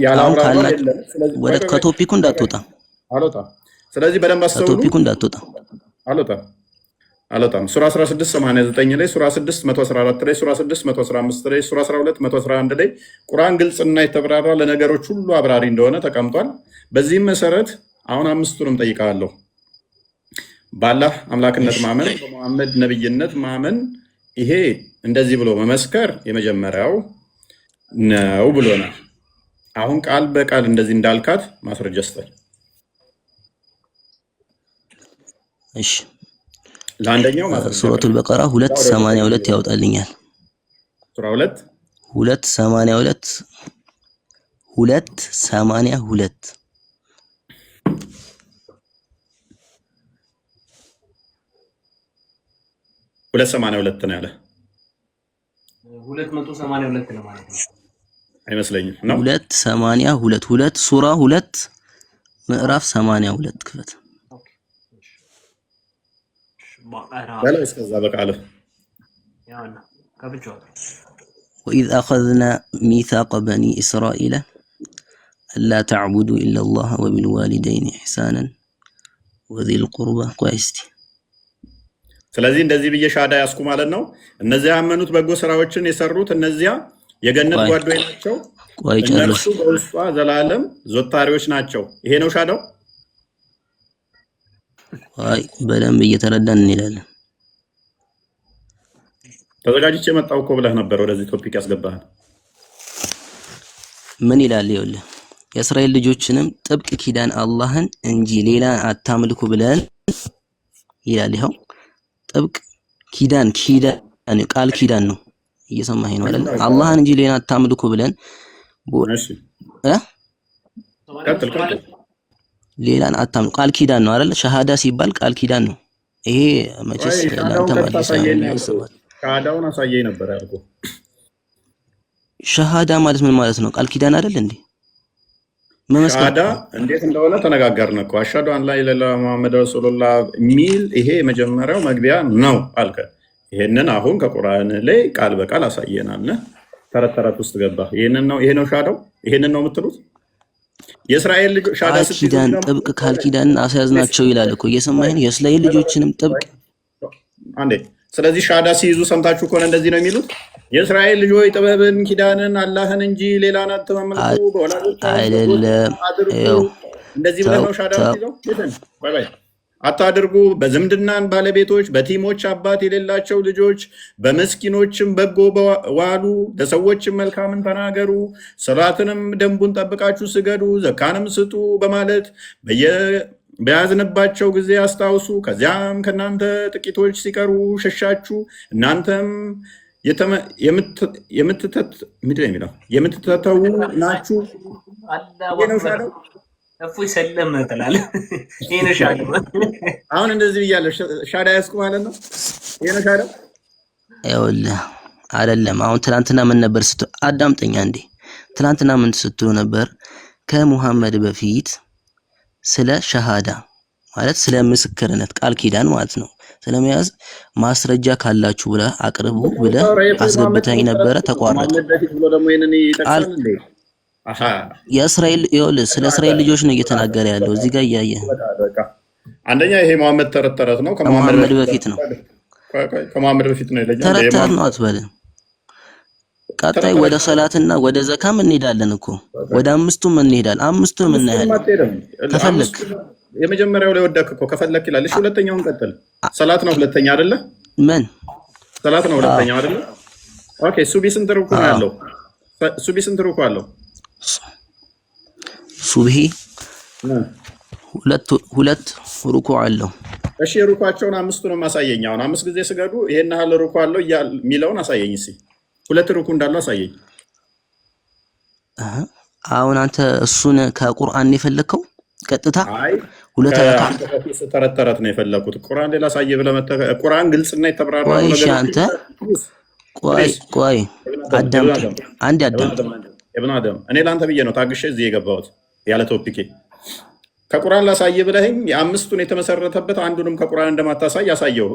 ያላብራራ የለም። ስለዚህ ወደ ከቶፒኩ እንዳትወጣ አልወጣም። ስለዚህ በደንብ አስተውሉ። ከቶፒኩ እንዳትወጣ አልወጣም። ሱራ 16:89 ላይ፣ ሱራ 6:114 ላይ፣ ሱራ 6:115 ላይ፣ ሱራ 12:111 ላይ ቁርአን ግልጽና የተብራራ ለነገሮች ሁሉ አብራሪ እንደሆነ ተቀምጧል። በዚህም መሰረት አሁን አምስቱንም ጠይቃለሁ። በአላህ አምላክነት ማመን፣ በመሐመድ ነብይነት ማመን፣ ይሄ እንደዚህ ብሎ መመስከር የመጀመሪያው ነው ብሎናል። አሁን ቃል በቃል እንደዚህ እንዳልካት ማስረጃ ስጠኝ። እሺ፣ ለአንደኛው ሱረቱል በቀራ 2:82 ያወጣልኛል። ሱራ 2:82 282 ነው ያለ 282 ነው ማለት ነው አይመስለኝም። ነው 2:82 ሱራ 2 ምዕራፍ 82 ክፈት። በላይ እስከዛ በቃለ ያውና ከብቻው وإذ أخذنا ميثاق بني إسرائيل አላ ተዕቡዱ ኢለላህ ወቢልዋሊደይን ኢሕሳናን ወዚል ቁርባ። ቆይ እስቲ ስለዚህ እንደዚህ ብዬ ሻዳ ያስኩ ማለት ነው። እነዚያ ያመኑት በጎ ስራዎችን የሰሩት እነዚያ የገነት ጓዶች ናቸው። ቆይ ጨርስ። እነሱ በውስጧ ዘላለም ዞታሪዎች ናቸው። ይሄ ነው ሻዳው። ቆይ በደንብ እየተረዳን እንሄዳለን። ተዘጋጅቼ መጣሁ እኮ ብለህ ነበር ወደዚህ ቶፒክ ያስገባህ። ምን ይላል? ይኸውልህ የእስራኤል ልጆችንም ጥብቅ ኪዳን አላህን እንጂ ሌላ አታምልኩ ብለን ይላል። ይኸው ጥብቅ ኪዳን ቃል ኪዳን ነው። እየሰማኸኝ ነው አይደል? አላህን እንጂ ሌላ አታምልኩ ብለን ሌላን አታምልኩ ቃል ኪዳን ነው አይደል? ሸሃዳ ሲባል ቃል ኪዳን ነው። ይሄ መቼስ ለአንተ ማለት ነው። ሻሃዳውን አሳየኝ ነበር ያልኩህ። ሸሃዳ ማለት ምን ማለት ነው? ቃል ኪዳን አይደል እንዴ? ሻሃዳ እንዴት እንደሆነ ተነጋገርን እኮ። አሽሀዱ አን ላ ኢላሀ ኢለላህ ሙሐመድ ረሱሉላህ ሚል ይሄ የመጀመሪያው መግቢያ ነው አልከ። ይሄንን አሁን ከቁርአን ላይ ቃል በቃል አሳየናል። ተረት ተረት ውስጥ ገባ። ይሄ ነው ሻሃዳው። ይሄንን ነው የምትሉት? የእስራኤል ልጅ ሻሃዳ ኪዳን ጥብቅ ቃል ኪዳን አስያዝናቸው ይላል እኮ። እየሰማኸኝ? የእስራኤል ልጆችንም ጥብቅ አንዴ። ስለዚህ ሻሃዳ ሲይዙ ሰምታችሁ ከሆነ እንደዚህ ነው የሚሉት፣ የእስራኤል ልጆች ጥበብን ኪዳንን አላህን እንጂ ሌላን አትመልኩ፣ አይደለም እንደዚህ ብለህ ነው ሻሃዳ ሲይዘው አታድርጉ። በዝምድናን ባለቤቶች፣ በቲሞች አባት የሌላቸው ልጆች፣ በምስኪኖችም በጎ ዋሉ፣ ለሰዎችም መልካምን ተናገሩ፣ ስርዓትንም ደንቡን ጠብቃችሁ ስገዱ፣ ዘካንም ስጡ በማለት በያዝንባቸው ጊዜ አስታውሱ። ከዚያም ከእናንተ ጥቂቶች ሲቀሩ ሸሻችሁ። እናንተም የምትተተው ናችሁ። እፎይ ሰለም ትላለህ። ይሄ ነው ሻዳው። አሁን እንደዚህ ብያለሁ። ሻዳ ያስኩ ማለት ነው። ይሄ ነው ሻዳው። ይኸውልህ አይደለም። አሁን ትናንትና ምን ነበር ስትሉ? አዳምጠኛ እንዴ። ትናንትና ምን ስትሉ ነበር? ከሙሐመድ በፊት ስለ ሸሃዳ ማለት ስለ ምስክርነት ቃል ኪዳን ማለት ነው ስለመያዝ ማስረጃ ካላችሁ ብለህ አቅርቡ ብለህ አስገብተኝ ነበረ። ተቋረጠ። የእስራኤል ይኸውልህ ስለ እስራኤል ልጆች ነው እየተናገረ ያለው እዚህ ጋር እያየህ። አንደኛ ይሄ መሐመድ ተረት ነው። ከመሐመድ በፊት ነው። ከመሐመድ በፊት ነው ይለኛል። ተረት ነው አትበል። ቀጣይ ወደ ሰላትና ወደ ዘካም እንሄዳለን እኮ ወደ አምስቱም እንሄዳለን። አምስቱም እናያለን ከፈለክ። የመጀመሪያው ላይ ወደክ እኮ ከፈለክ ይላል። እሺ ሁለተኛውን ቀጥል። ሰላት ነው ሁለተኛ አይደለ? ምን ሰላት ነው ሁለተኛው አይደለ? ኦኬ። ሱቢ ስንት ሩኩ ነው ያለው? ሱቢ ስንት ሩኩ አለው? ሱብሂ ሁለት ሩኩ አለው። እሺ ሩኩአቸውን አምስቱንም አሳየኝ። አሁን 5 ጊዜ ስገዱ ይሄን ያህል ሩኩ አለው የሚለውን አሳየኝ። እስኪ ሁለት ሩኩ እንዳለው አሳየኝ። አሁን አንተ እሱን ከቁርአን ነው የፈለከው? ቀጥታ ሁለት ረካ ተረት ነው የፈለኩት። ቁርአን ሌላ ሳየ ብለህ ቁርአን ግልጽና የተብራራ ነው ነገር። አንተ ቆይ አዳምጥ፣ አንድ አዳምጥ። ኢብኑ አደም እኔ ላንተ ብዬ ነው ታግሼ እዚህ የገባሁት ያለ ቶፒኬ። ከቁርአን ላሳየ ብለህኝ የአምስቱን የተመሰረተበት አንዱንም ከቁርአን እንደማታሳይ አሳያለሁ።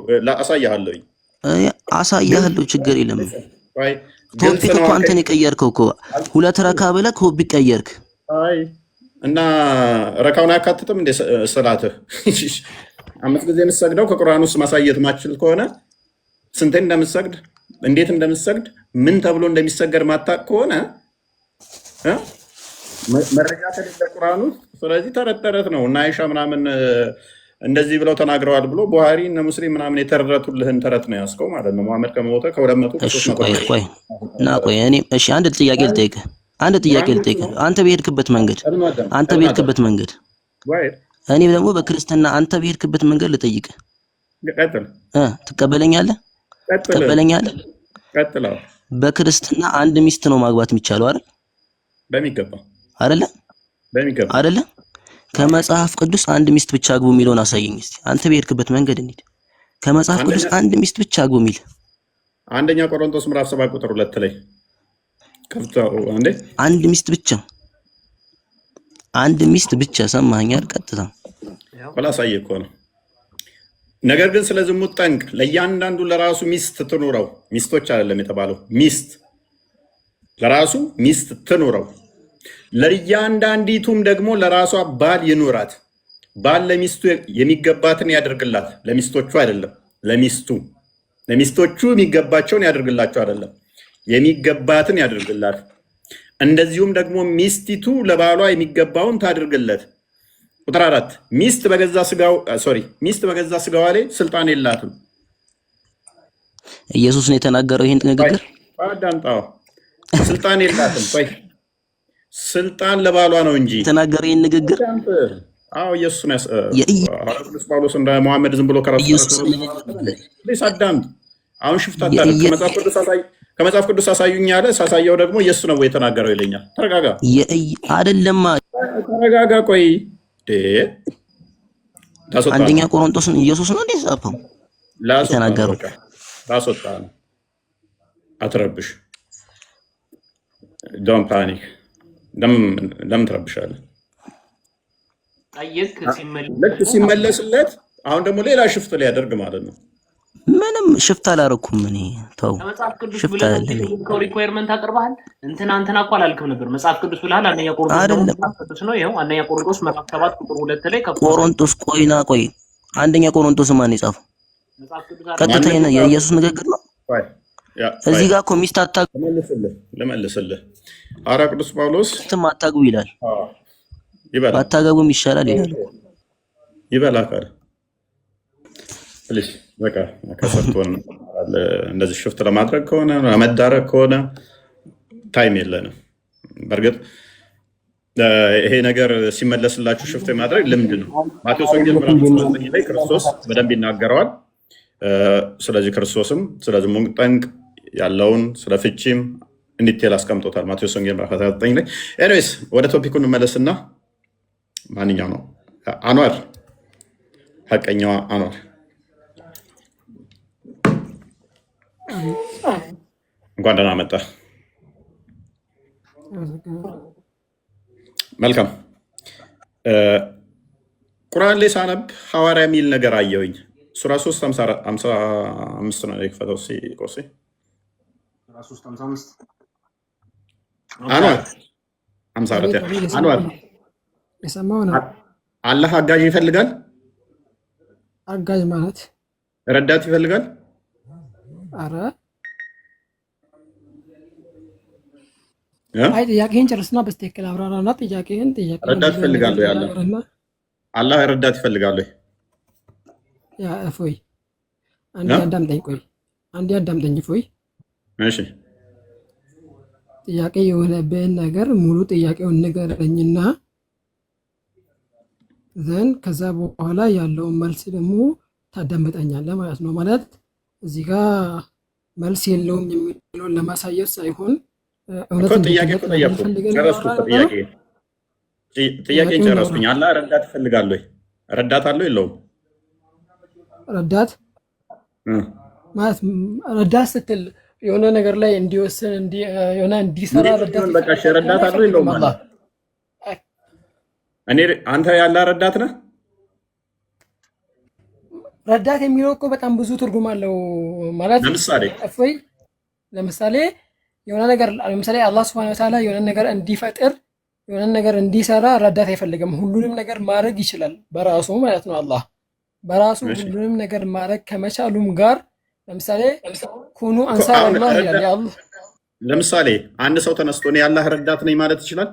አሳያለሁ፣ ችግር የለም። ቶፒክ እኮ አንተን የቀየርከው እኮ ሁለት ረካ ብለህ ቶፒክ ቀየርክ። እና ረካውን አያካትትም እንደ ሰላትህ 5 ጊዜ የምትሰግደው ከቁርአን ውስጥ ማሳየት ማችል ከሆነ ስንቴ እንደምትሰግድ እንዴት እንደምትሰግድ ምን ተብሎ እንደሚሰገድ ማታቅ ከሆነ መረጃ ከሌለ ቁርአን ውስጥ ስለዚህ ተረት ነው እና አይሻ ምናምን እንደዚህ ብለው ተናግረዋል ብሎ ቡሃሪ እና ሙስሊም ምናምን የተረቱልህን ተረት ነው ያስከው ማለት ነው። መሐመድ ከሞተ ከ200 ቆይ እኔ እሺ አንድ ጥያቄ ልጠይቅህ። አንተ በሄድክበት መንገድ እኔ ደግሞ በክርስትና አንተ በሄድክበት መንገድ ልጠይቅህ። ትቀበለኛለህ? በክርስትና አንድ ሚስት ነው ማግባት የሚቻለው አይደል? በሚገባ አይደለ? ከመጽሐፍ ቅዱስ አንድ ሚስት ብቻ አግቡ የሚለውን አሳየኝ እስቲ። አንተ በሄድክበት መንገድ እንሂድ። ከመጽሐፍ ቅዱስ አንድ ሚስት ብቻ አግቡ የሚል አንደኛ ቆሮንቶስ ምዕራፍ 7 ቁጥር 2 ላይ አንድ ሚስት ብቻ ሰማኸኝ? ቀጥታ ቆላሳየ እኮ ነው። ነገር ግን ስለ ዝሙት ጠንቅ ለእያንዳንዱ ለራሱ ሚስት ትኑረው። ሚስቶች አይደለም የተባለው፣ ሚስት ለራሱ ሚስት ትኑረው። ለእያንዳንዲቱም ደግሞ ለራሷ ባል ይኑራት። ባል ለሚስቱ የሚገባትን ያደርግላት፣ ለሚስቶቹ አይደለም። ለሚስቶቹ የሚገባቸውን ያደርግላቸው አይደለም፣ የሚገባትን ያደርግላት። እንደዚሁም ደግሞ ሚስቲቱ ለባሏ የሚገባውን ታድርግለት። ቁጥር 4 ሚስት በገዛ ስጋዋ ላይ ስልጣን የላትም። ኢየሱስ ነው የተናገረው ይሄን ንግግር። አዳምጣው። ስልጣን የላትም። ቆይ ስልጣን ለባሏ ነው እንጂ የተናገረው ይሄን ንግግር። አዎ ኢየሱስ ነው ቅዱስ ጳውሎስ እንደ መሐመድ ዝም ብሎ ከራሱ አዳምጥ። አሁን ሽፍታ ከመጽሐፍ ቅዱስ አሳዩኝ አለ። ሳሳየው ደግሞ ኢየሱስ ነው የተናገረው ይለኛል። ተረጋጋ። አይደለም ተረጋጋ። ቆይ አንደኛ ቆሮንቶስን ኢየሱስ ነው እንዴ ጻፈው የተናገረው? ላስወጣ ነው። አትረብሽ። ዶንት ፓኒክ። ለምን ትረብሻለህ? ልክ ሲመለስለት አሁን ደግሞ ሌላ ሽፍት ሊያደርግ ማለት ነው። ምንም ሽፍት አላረኩም እኔ። ተው ሽፍት አይደለም። ሪኳየርመንት አቅርበሃል። እንትና እኮ አላልክም ነበር። መጽሐፍ ቅዱስ ብለሃል። አንደኛ ቆሮንቶስ ነው። ይሄው አንደኛ ቆሮንቶስ ምዕራፍ 7 ቁጥር 2 ላይ ቆሮንቶስ ቆይ አንደኛ ቆሮንቶስ ማን የጻፈው? ቀጥታ የኢየሱስ ንግግር ነው። እዚህ ጋር እኮ ሚስት አታግቡ ልመልስልህ። ሐዋርያ ቅዱስ ጳውሎስ አታግቡ ይላል። ባታገቡም ይሻላል ይላል። ይበላካል። በቃ ከሰርቶን እንደዚህ ሽፍት ለማድረግ ከሆነ ለመዳረግ ከሆነ ታይም የለንም። በእርግጥ ይሄ ነገር ሲመለስላችሁ ሽፍት ማድረግ ልምድ ነው። ማቴዎስ ወንጌል ምዕራፍ 19 ላይ ክርስቶስ በደንብ ይናገረዋል። ስለዚህ ክርስቶስም ስለ ዝሙት ጠንቅ ያለውን ስለ ፍቺም እንዲቴል አስቀምጦታል ማቴዎስ ወንጌል ምዕራፍ 19 ላይ። ኤኒዌይስ ወደ ቶፒኩ እንመለስና ማንኛው ነው አንዋር ሐቀኛዋ አንዋር እንኳን ደህና መጣ። መልካም። ቁርአን ላይ ሳነብ ሐዋርያ የሚል ነገር አየሁኝ። ሱራ 3:55 ነው የከፈተው። ቆሴ አንዋር 54 አንዋር የሰማው ነው። አላህ አጋዥ ይፈልጋል። አጋዥ ማለት ረዳት ይፈልጋል። አረ አይ ጥያቄህን ጨርስና በስተክል አብራራና ጥያቄህን ረዳት ይፈልጋል ያለ አላህ ረዳት ይፈልጋል። ያ እፎይ አንዴ አዳምጠኝ። ቆይ አንዴ አዳምጠኝ እፎይ። እሺ ጥያቄ የሆነብህን ነገር ሙሉ ጥያቄውን ንገረኝና ዘን ከዛ በኋላ ያለውን መልስ ደግሞ ታዳምጠኛለህ ማለት ነው። ማለት እዚህ ጋር መልስ የለውም የሚለውን ለማሳየት ሳይሆን ጥያቄን ጨረስኩኝ። አላህ ረዳት ይፈልጋል ወይ? ረዳት አለው የለውም? ረዳት ማለት ረዳት ስትል የሆነ ነገር ላይ እንዲወስን የሆነ እንዲሰራ ረዳት አለው የለውም? አንተ ያለ ረዳት ነህ? ረዳት የሚለው እኮ በጣም ብዙ ትርጉም አለው። ማለት ለምሳሌ የሆነ ነገር ለምሳሌ አላህ Subhanahu Wa Ta'ala የሆነ ነገር እንዲፈጥር የሆነ ነገር እንዲሰራ ረዳት አይፈልግም። ሁሉንም ነገር ማድረግ ይችላል በራሱ ማለት ነው። አላህ በራሱ ሁሉንም ነገር ማድረግ ከመቻሉም ጋር ለምሳሌ ኩኑ አንሳር አላህ ይላል። ያአላህ ለምሳሌ አንድ ሰው ተነስቶ እኔ ያላህ ረዳት ነኝ ማለት ይችላል?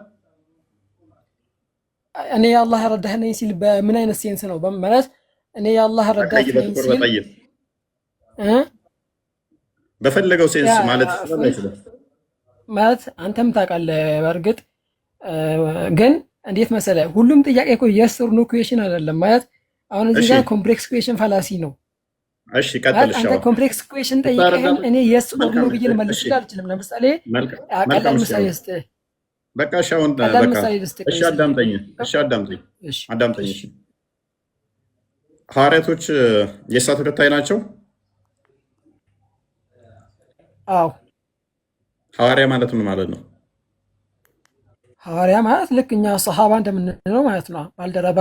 እኔ ያላህ ረዳት ነኝ ሲል በምን አይነት ሴንስ ነው ማለት እኔ ያላህ ረዳት ነኝ ሲል በፈለገው ሴንስ ማለት ይችላል? ማለት አንተም ታውቃለህ። በእርግጥ ግን እንዴት መሰለህ ሁሉም ጥያቄ እኮ የስ ኦር ኖ ኩዌሽን አይደለም። ማለት አሁን እዚህ ጋር ኮምፕሌክስ ኩዌሽን ፋላሲ ነው። እሺ ቀጥል። አንተ ኮምፕሌክስ ኩዌሽን ጠይቀህም እኔ የስ ኦር ኖ ብዬ ልመልስ አልችልም። ለምሳሌ ቀላል ምሳሌ ልስጥህ። በቃ እሺ አሁን እሺ አዳምጠኝ። እሺ ሐዋርያቶች የኢሳ ተከታይ ናቸው? አዎ። ሐዋርያ ማለት ምን ማለት ነው? ሐዋርያ ማለት ልክ እኛ ሰሃባ እንደምንለው ማለት ነው። ባልደረባ።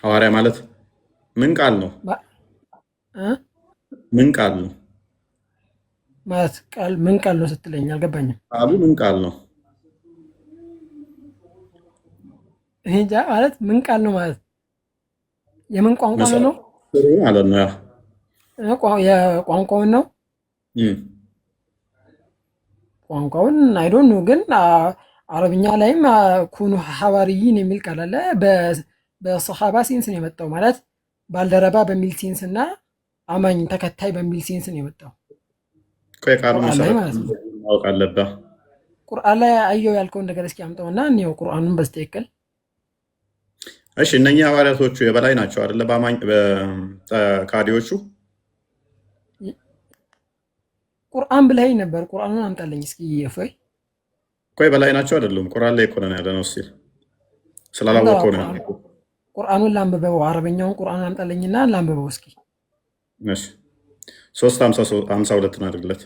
ሐዋርያ ማለት ምን ቃል ነው? ምን ቃል ነው ማለት ቃል ምን ቃል ነው ስትለኝ አልገባኝም። ቃሉ ምን ቃል ነው? እኔ እንጃ ማለት ምን ቃል ነው ማለት የምን ቋንቋ ነው ማለት ነው? የቋንቋውን ነው ቋንቋውን አይዶን ነው ግን አረብኛ ላይም ኩኑ ሐዋርይን የሚል ቃል አለ። በሰሃባ ሴንስ ነው የመጣው ማለት ባልደረባ በሚል ሴንስ እና አማኝ ተከታይ በሚል ሴንስ ነው የመጣው። ቃሉ መሰረት ማወቅ አለብህ። ቁርአን ላይ አየው ያልከውን ነገር እስኪ አምጣውና እኔው ቁርአኑን በስተክክል እሺ። እነኛ ሐዋርያቶቹ የበላይ ናቸው አይደለ? በአማኝ በካዲዎቹ ቁርአን ብለኸኝ ነበር። ቁርአኑን አምጣልኝ እስኪ እፎይ። ቆይ በላይ ናቸው አይደሉም? ቁርአን ላይ እኮ ነው ያለ ነው ሲል ስላላወቀው ነው። ቁርአኑን ላንብበው፣ አረበኛውን ቁርአን አምጣልኝና ላንብበው እስኪ። እሺ 3:52 አድርግለት።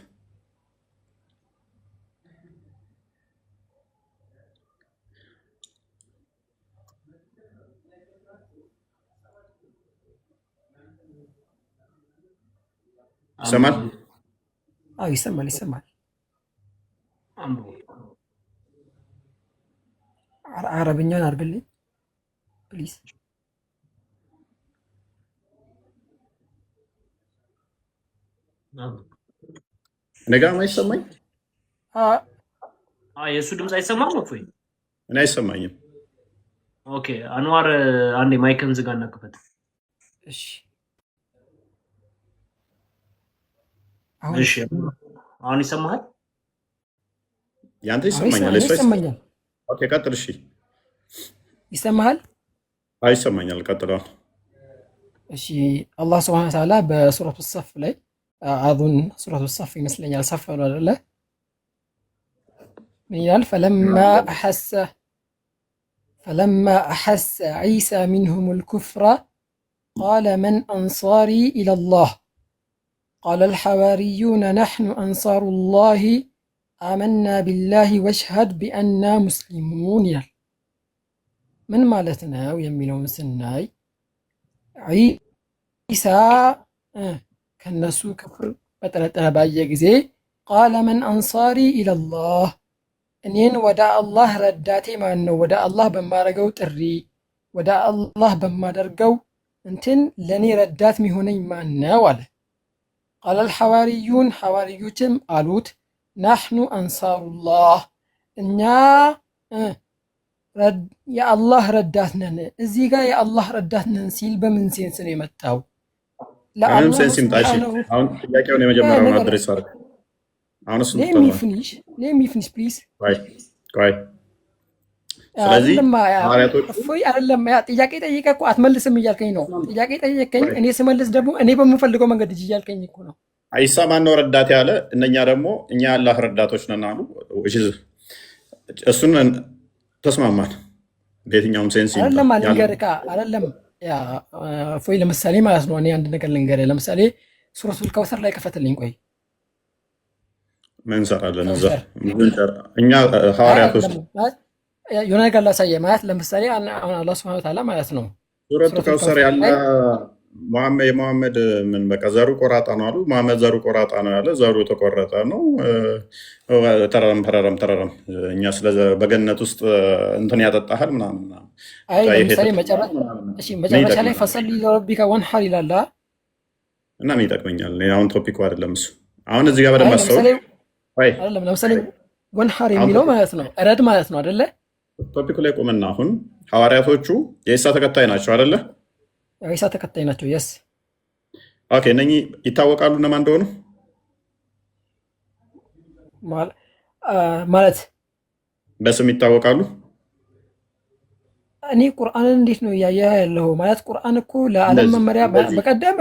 ይሰማል? አዎ ይሰማል፣ ይሰማል። አረብኛውን አድርግልኝ ፕሊዝ። እኔ ጋር አይሰማኝ? የእሱ ድምፅ አይሰማም ነው ወይ? እኔ አይሰማኝም። ኦኬ አንዋር አንዴ ማይክን ዝጋና ክፈት። እሺ እሺ አሁን ይሰማሃል? ያንተ ይሰማኛል? ይሰማኛል። ኦኬ ቀጥል። እሺ ይሰማሃል? ይሰማኛል። ቀጥል። እሺ አላህ ሱብሓነሁ ወተዓላ በሱረቱ ሰፍ ላይ አዙን ሱረቱ ሰፍ ይመስለኛል ሰፍ ነው አይደለ? ምን ይላል? ፈለማ አሐሰ ዒሳ ሚንሁም ልኩፍረ ቃለ መን አንሳሪ ኢለላህ ቃለ አልሐዋርዩነ ነሕኑ አንሳሩ ላሂ አመና ቢላሂ ወሽሀድ ቢአና ሙስሊሙን ይላል። ምን ማለት ነው የሚለውን ስናይ ዒሳ ከነሱ ክፍር በጠረጠረ ባየ ጊዜ ቃለ መን አንሳሪ ኢለላህ እኔን ወደ አላህ ረዳቴ ማን ነው? ወደ አላህ በማደርገው ጥሪ ወደ አላህ በማደርገው እንትን ለእኔ ረዳት የሚሆነኝ ማን ነው አለ። ቃለ አልሐዋርዩን ሐዋርዮችም አሉት ናሕኑ አንሳሩላህ እኛ የአላህ ረዳት ነን። እዚህ ጋር የአላህ ረዳት ነን ሲል በምን ሴንስ ነው የመጣው? ምንም ሴንስ ይምጣ። አሁን ጥያቄውን የመጀመሪያውን አድሬስ አድርግ። አሁን እሱን ሌት ሚ ፊኒሽ ፕሊዝ። ቆይ ስለዚህ እፎይ አይደለም ጥያቄ ጠይቀህ እኮ አትመልስም እያልከኝ ነው። ጥያቄ ጠየቀኝ፣ እኔ ስመልስ ደግሞ እኔ በምፈልገው መንገድ እጅ እያልከኝ እኮ ነው። ዒሳ ማነው ረዳት ያለ? እነኛ ደግሞ እኛ የአላህ ረዳቶች ነን አሉ። እሱን ተስማማን። በየትኛውም ሴንስ አይደለም አልንገርካ አይደለም እፎይ ለምሳሌ ማለት ነው። እኔ አንድ ነገር ልንገርህ። ለምሳሌ ሱረቱል ከውሰር ላይ ከፈትልኝ። ቆይ ምን እንሰራለን እዛ? እኛ ሐዋርያቶች የሆነ ነገር ላሳየህ ማለት ለምሳሌ አሁን አላህ ሱብሓነሁ ወተዓላ ማለት ነው ሱረቱ ከውሰር ያለ የመሐመድ ምን በቃ ዘሩ ቆራጣ ነው አሉ። መሐመድ ዘሩ ቆራጣ ነው ያለ፣ ዘሩ የተቆረጠ ነው። ተረረም እኛ ስለ በገነት ውስጥ እንትን ያጠጣሃል ምናምን። አይ ለምሳሌ መጨረሻ ላይ ፈሰሊ ለረቢከ ወንሐር ይላል እና ምን ይጠቅመኛል? አሁን ቶፒኩ አይደለም እሱ። አሁን እዚህ ጋር በደንብ አስተውል። አይደለም ለምሳሌ ወንሐር የሚለው ማለት ነው እረድ ማለት ነው አይደለ? ቶፒኩ ላይ ቆመና አሁን ሐዋርያቶቹ የኢሳ ተከታይ ናቸው አይደለ? የኢሳ ተከታይ ናቸው። የስ ኦኬ። እነኚህ ይታወቃሉ እነማን እንደሆኑ ማለት በስም ይታወቃሉ። እኔ ቁርአንን እንዴት ነው እያየህ ያለው? ማለት ቁርአን እኮ ለዓለም መመሪያ በቀደም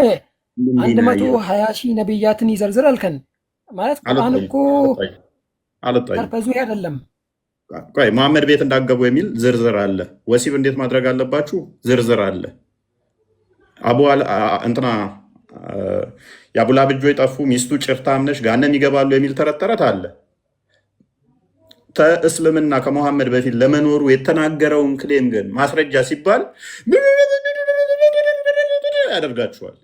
120 ሺህ ነቢያትን ይዘርዝር አልከን። ማለት ቁርአን እኮ ፐርፐዙ አይደለም። ቆይ መሐመድ ቤት እንዳገቡ የሚል ዝርዝር አለ። ወሲብ እንዴት ማድረግ አለባችሁ ዝርዝር አለ። እንትና የአቡላብ እጆች ጠፉ፣ ሚስቱ ጭርታም ነሽ፣ ገሃነም ይገባሉ የሚል ተረት አለ። ከእስልምና ከመሐመድ በፊት ለመኖሩ የተናገረውን ክሌም ግን ማስረጃ ሲባል ያደርጋችኋል።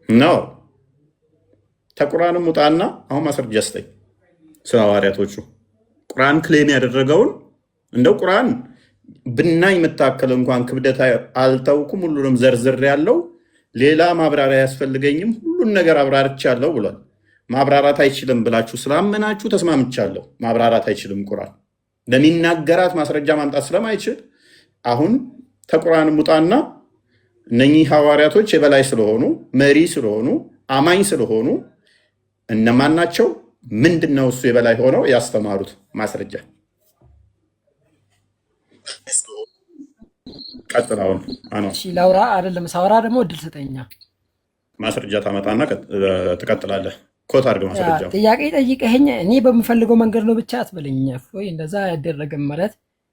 ነው ተቁርአንም ውጣና አሁን ማስረጃ ስጠኝ ስለ ሐዋርያቶቹ። ቁርአን ክሌም ያደረገውን እንደው ቁርአን ብናኝ የምታክል እንኳን ክብደት አልተውኩም፣ ሁሉንም ዘርዝር ያለው ሌላ ማብራሪያ ያስፈልገኝም ሁሉን ነገር አብራርቻለሁ ብሏል። ማብራራት አይችልም ብላችሁ ስላመናችሁ ተስማምቻለሁ። ማብራራት አይችልም ቁርአን ለሚናገራት ማስረጃ ማምጣት ስለማይችል አሁን ተቁርአን ሙጣና እነኚህ ሐዋርያቶች የበላይ ስለሆኑ መሪ ስለሆኑ አማኝ ስለሆኑ እነማን ናቸው? ምንድነው እሱ የበላይ ሆነው ያስተማሩት ማስረጃ? ቀጥላውን እሺ ላውራ አይደለም ሳውራ ደግሞ እድል ስጠኛ። ማስረጃ ታመጣና ትቀጥላለህ። ኮት አድርገህ ማስረጃ ጥያቄ ጠይቀኸኝ እኔ በምፈልገው መንገድ ነው ብቻ አትበለኝ። እፎይ እንደዛ አይደረግም ማለት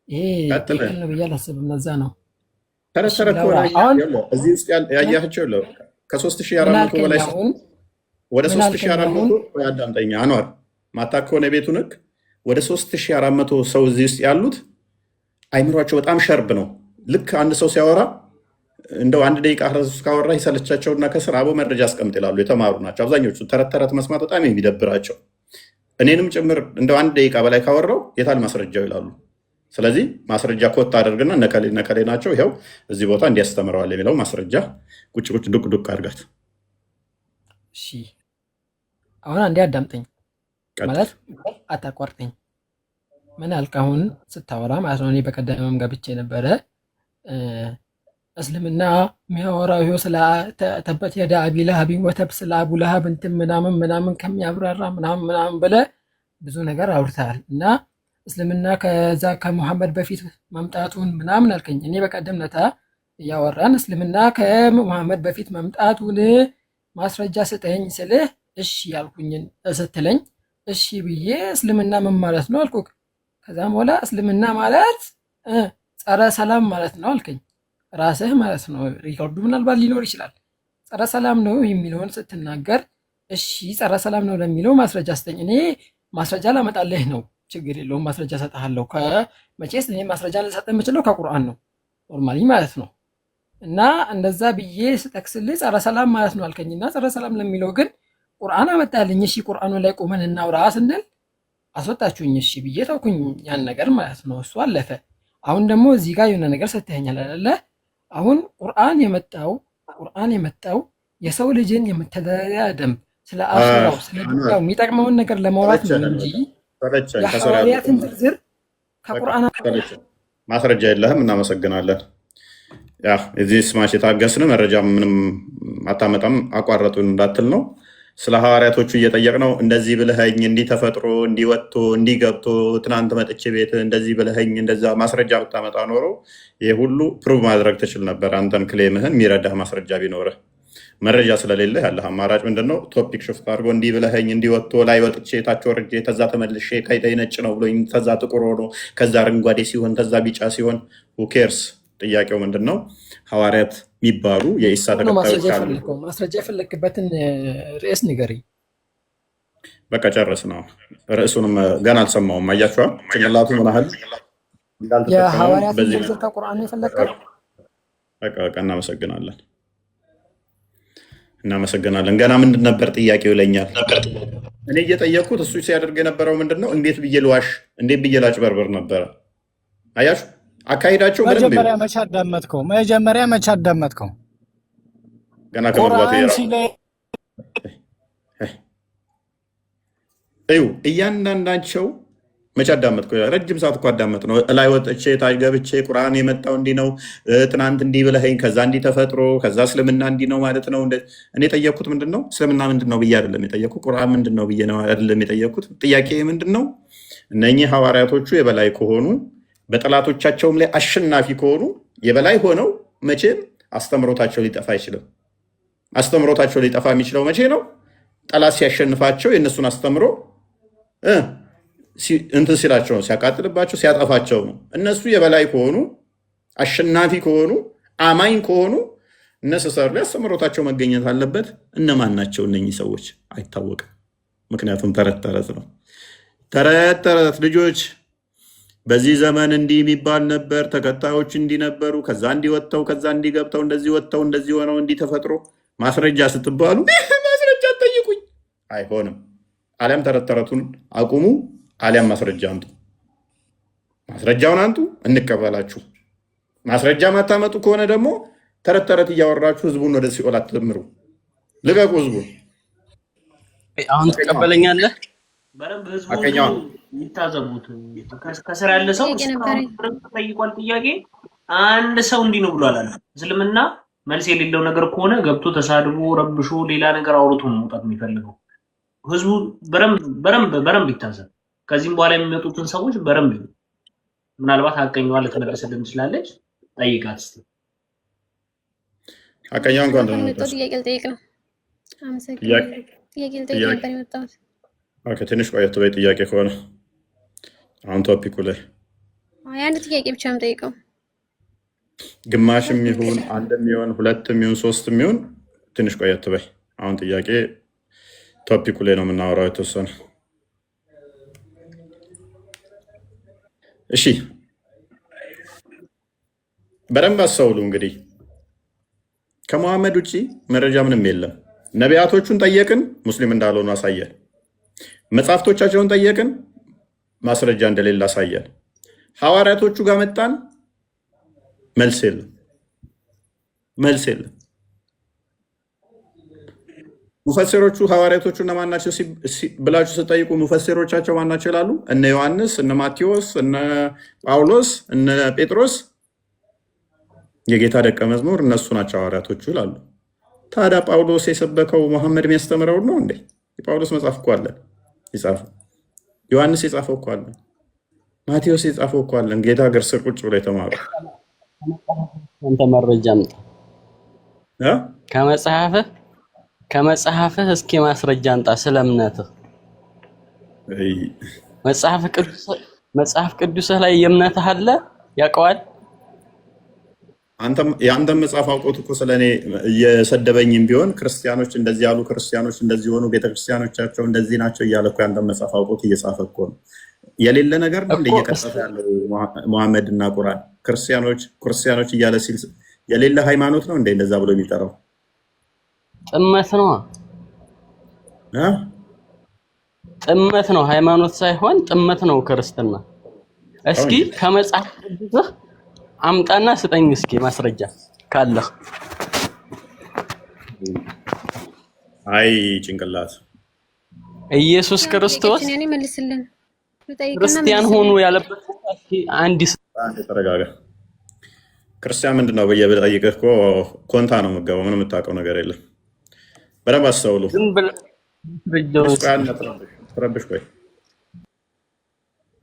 ይሄ ትክክል ነው ብዬ አላስብም። ለዛ ነው ተረተረ እዚህ ውስጥ ያያቸው ከ3400 በላይ ወደ 3400 ያዳምጠኛ አኗር ማታ ከሆነ ቤቱን ህግ ወደ 3400 ሰው እዚህ ውስጥ ያሉት አይምሯቸው በጣም ሸርብ ነው። ልክ አንድ ሰው ሲያወራ እንደው አንድ ደቂቃ ካወራ ይሰለቻቸውና ከስር አቦ መረጃ አስቀምጥ ይላሉ። የተማሩ ናቸው አብዛኞቹ። ተረት መስማት በጣም የሚደብራቸው እኔንም ጭምር እንደው አንድ ደቂቃ በላይ ካወራው የታል ማስረጃው ይላሉ። ስለዚህ ማስረጃ ኮት አድርግና ነከሌ ናቸው ይኸው እዚህ ቦታ እንዲያስተምረዋል የሚለው ማስረጃ ቁጭ ዱቅ አድርጋት። እሺ አሁን አንዴ አዳምጠኝ ማለት አታቋርጠኝ። ምን አልክ አሁን ስታወራ ማለት ነው። እኔ በቀደምም ገብቼ ነበረ እስልምና የሚያወራው ይኸው ስለ ተበት የዳ አቢ ለሀቢን ወተብ ስለ አቡ ለሀብ እንትን ምናምን ከሚያብራራ ምናምን ብለህ ብዙ ነገር አውርተሃል እና እስልምና ከዛ ከሙሐመድ በፊት መምጣቱን ምናምን አልከኝ። እኔ በቀደም ለታ እያወራን እስልምና ከሙሐመድ በፊት መምጣቱን ማስረጃ ስጠኝ ስልህ እሺ ያልኩኝን ስትለኝ እሺ ብዬ እስልምና ምን ማለት ነው አልኩህ። ከዛም በኋላ እስልምና ማለት ጸረ ሰላም ማለት ነው አልከኝ። ራስህ ማለት ነው። ሪኮርዱ ምናልባት ሊኖር ይችላል። ጸረ ሰላም ነው የሚለውን ስትናገር እሺ ጸረ ሰላም ነው ለሚለው ማስረጃ ስጠኝ። እኔ ማስረጃ ላመጣልህ ነው፣ ችግር የለውም ማስረጃ ሰጥሃለሁ። መቼስ እኔ ማስረጃ ልሰጥ የምችለው ከቁርአን ነው ኖርማሊ ማለት ነው። እና እንደዛ ብዬ ስጠቅስልህ ጸረ ሰላም ማለት ነው አልከኝና ጸረ ሰላም ለሚለው ግን ቁርአን አመጣልኝ። እሺ ቁርአኑ ላይ ቆመን እናውራ ስንል አስወጣችሁኝ። እሺ ብዬ ተውኩኝ ያን ነገር ማለት ነው። እሱ አለፈ። አሁን ደግሞ እዚህ ጋር የሆነ ነገር ሰጥተኸኛል አይደለ? አሁን ቁርአን የመጣው የሰው ልጅን የመተዳደሪያ ደንብ ስለ አኺራው ስለ ዱንያው የሚጠቅመውን ነገር ለማውራት ነው እንጂ የሐዋርያትን ዝርዝር ከቁርአን ማስረጃ የለህም። እናመሰግናለን። ያ እዚህ ስማሽ የታገስን መረጃ ምንም አታመጣም አቋረጡን እንዳትል ነው። ስለ ሐዋርያቶቹ እየጠየቅ ነው። እንደዚህ ብለኸኝ እንዲህ ተፈጥሮ እንዲህ ወጥቶ እንዲህ ገብቶ ትናንት መጥቼ ቤት እንደዚህ ብለኸኝ እንደዛ ማስረጃ ብታመጣ ኖሮ ይህ ሁሉ ፕሩቭ ማድረግ ትችል ነበር። አንተን ክሌምህን የሚረዳህ ማስረጃ ቢኖርህ መረጃ ስለሌለህ ያለህ አማራጭ ምንድን ነው? ቶፒክ ሽፍት አድርጎ እንዲህ ብለኸኝ እንዲህ ወጥቶ ላይ ወጥቼ ታች ወርጄ ተዛ ተመልሼ ከይተይ ነጭ ነው ብሎኝ ተዛ ጥቁር ሆኖ ከዛ አረንጓዴ ሲሆን ተዛ ቢጫ ሲሆን ሁኬርስ። ጥያቄው ምንድን ነው? ሐዋርያት የሚባሉ የኢሳ ተከታዮች አሉ። ማስረጃ የፈለክበትን ርዕስ ንገሪ። በቃ ጨርስ ነው። ርዕሱንም ገና አልሰማውም። አያችኋ ጭንቅላቱ ምን ያህል የሐዋርያትን ዝርዝር ከቁርአን ነው የፈለከው? በቃ እናመሰግናለን። ገና ምንድን ነበር ጥያቄው ይለኛል። እኔ እየጠየቅኩት እሱ ሲያደርግ የነበረው ምንድን ነው? እንዴት ብዬ ልዋሽ፣ እንዴት ብዬ ላጭበርበር ነበረ። አያችሁ አካሄዳቸው መጀመሪያ መቼ አዳመጥከው? ገና ከመግባቱ እያንዳንዳቸው መቼ አዳመጥከው? ረጅም ሰዓት እኮ አዳመጥ ነው። እላይ ወጥቼ ታች ገብቼ ቁርአን የመጣው እንዲህ ነው፣ ትናንት እንዲህ ብለኸኝ፣ ከዛ እንዲህ ተፈጥሮ፣ ከዛ እስልምና እንዲህ ነው ማለት ነው። እኔ የጠየቅኩት ምንድን ነው? እስልምና ምንድን ነው ብዬ አይደለም የጠየቅኩት። ቁርአን ምንድን ነው ብዬ አይደለም የጠየቅኩት። ጥያቄ ምንድን ነው? እነኚህ ሐዋርያቶቹ የበላይ ከሆኑ በጠላቶቻቸውም ላይ አሸናፊ ከሆኑ የበላይ ሆነው መቼም አስተምሮታቸው ሊጠፋ አይችልም። አስተምሮታቸው ሊጠፋ የሚችለው መቼ ነው? ጠላት ሲያሸንፋቸው የእነሱን አስተምሮ እንትን ሲላቸው ነው፣ ሲያቃጥልባቸው፣ ሲያጠፋቸው ነው። እነሱ የበላይ ከሆኑ አሸናፊ ከሆኑ አማኝ ከሆኑ ነሰሰር ላይ አስተምሮታቸው መገኘት አለበት። እነማን ናቸው እነኚህ ሰዎች? አይታወቅም። ምክንያቱም ተረት ነው። ተረት ልጆች በዚህ ዘመን እንዲህ የሚባል ነበር፣ ተከታዮች እንዲህ ነበሩ፣ ከዛ እንዲህ ወጥተው ከዛ እንዲህ ገብተው እንደዚህ ወጥተው እንደዚህ ሆነው እንዲህ ተፈጥሮ ማስረጃ ስትባሉ ማስረጃ ጠይቁኝ። አይሆንም። አሊያም ተረቱን አቁሙ፣ አሊያም ማስረጃ አምጡ። ማስረጃውን አንጡ እንቀበላችሁ። ማስረጃ ማታመጡ ከሆነ ደግሞ ተረት ተረት እያወራችሁ ህዝቡን ወደ ሲኦል አትምሩ። ልቀቁ ህዝቡን። አሁን ትቀበለኛለህ? በረም ህዝቡ ይታዘቡት። ከስራ ያለ ሰው ጠይቋል ጥያቄ አንድ ሰው እንዲህ ነው ብሎ አላለ። እስልምና መልስ የሌለው ነገር ከሆነ ገብቶ ተሳድቦ ረብሾ ሌላ ነገር አውርቶ ነው መውጣት የሚፈልገው። ህዝቡ በረም ይታዘብ። ከዚህም በኋላ የሚመጡትን ሰዎች በረም ምናልባት ሀቀኛዋ ልትመለስልን ትችላለች። ጠይቃት እስቲ ሀቀኛዋ እንኳን ጥያቄ ልጠይቅ ነው። አመሰግናለሁ። ጥያቄ ልጠይቅ ነበር የመጣሁት። ኦኬ፣ ትንሽ ቆየት በይ። ጥያቄ ከሆነ አሁን ቶፒኩ ላይ አንድ ጥያቄ ብቻ ነው የምጠይቀው። ግማሽም ይሁን አንድም ይሁን ሁለትም ይሁን ሶስትም ይሁን ትንሽ ቆየት በይ። አሁን ጥያቄ ቶፒኩ ላይ ነው የምናወራው የተወሰነ። እሺ በደንብ አስተውሉ። እንግዲህ ከመሐመድ ውጪ መረጃ ምንም የለም። ነቢያቶቹን ጠየቅን፣ ሙስሊም እንዳልሆኑ አሳየን። መጽሐፍቶቻቸውን ጠየቅን፣ ማስረጃ እንደሌለ አሳየን። ሐዋርያቶቹ ጋር መጣን፣ መልስ የለም። ሙፈሲሮቹ ሐዋርያቶቹ እነማን ናቸው ብላችሁ ስጠይቁ ሙፈሲሮቻቸው ማን ናቸው ይላሉ። እነ ዮሐንስ፣ እነ ማቴዎስ፣ እነ ጳውሎስ፣ እነ ጴጥሮስ የጌታ ደቀ መዝሙር እነሱ ናቸው ሐዋርያቶቹ ይላሉ። ታዲያ ጳውሎስ የሰበከው መሐመድ የሚያስተምረው ነው እንዴ? የጳውሎስ መጽሐፍ እኮ አለን የጻፈው። ዮሐንስ የጻፈው እኮ አለን። ማቴዎስ የጻፈው እኮ አለን። ጌታ እግር ስር ቁጭ ብሎ የተማሩ አንተ መረጃ አምጣ ከመጽሐፍህ እስኪ ማስረጃ አምጣ ስለ እምነትህ። መጽሐፍ ቅዱስህ ላይ የእምነትህ አለ ያውቀዋል። የአንተም መጽሐፍ አውቆት እኮ ስለኔ እየሰደበኝም ቢሆን ክርስቲያኖች እንደዚህ ያሉ፣ ክርስቲያኖች እንደዚህ ሆኑ፣ ቤተክርስቲያኖቻቸው እንደዚህ ናቸው እያለ እኮ የአንተም መጽሐፍ አውቆት እየጻፈ እኮ ነው። የሌለ ነገር ነው እየቀጠፈ ያለው መሐመድ እና ቁርአን። ክርስቲያኖች እያለ ሲል የሌለ ሃይማኖት ነው እንደዛ ብሎ የሚጠራው? ጥመት ነው። ጥመት ነው፣ ሃይማኖት ሳይሆን ጥመት ነው ክርስትና። እስኪ ከመጽሐፍ ቅዱስ አምጣና ስጠኝ እስኪ ማስረጃ ካለ። አይ ጭንቅላት ኢየሱስ ክርስቶስ ክርስቲያን ሆኖ ያለበት አንድ ተረጋጋ። ክርስቲያን ምንድነው ብዬ ብጠይቅህ እኮ ኮንታ ነው የምትገባው። ምንም የምታውቀው ነገር የለም። በደንብ አስተውሉ።